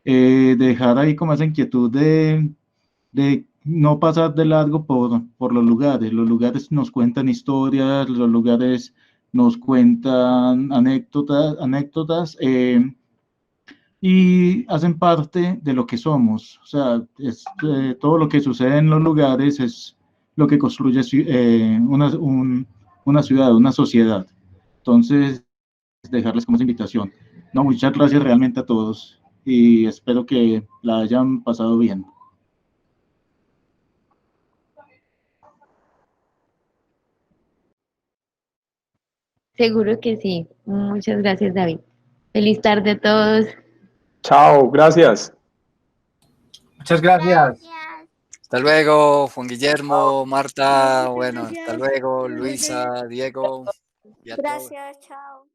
dejar ahí como esa inquietud de no pasar de largo por los lugares. Los lugares nos cuentan historias, los lugares nos cuentan anécdotas y hacen parte de lo que somos. O sea, todo lo que sucede en los lugares es lo que construye una ciudad, una sociedad. Entonces, dejarles como esa invitación. No, muchas gracias realmente a todos y espero que la hayan pasado bien. Seguro que sí. Muchas gracias, David. Feliz tarde a todos. Chao, gracias. Muchas gracias. Hasta luego, Juan Guillermo, Marta, bueno, hasta luego, Luisa, Diego. Gracias, chao.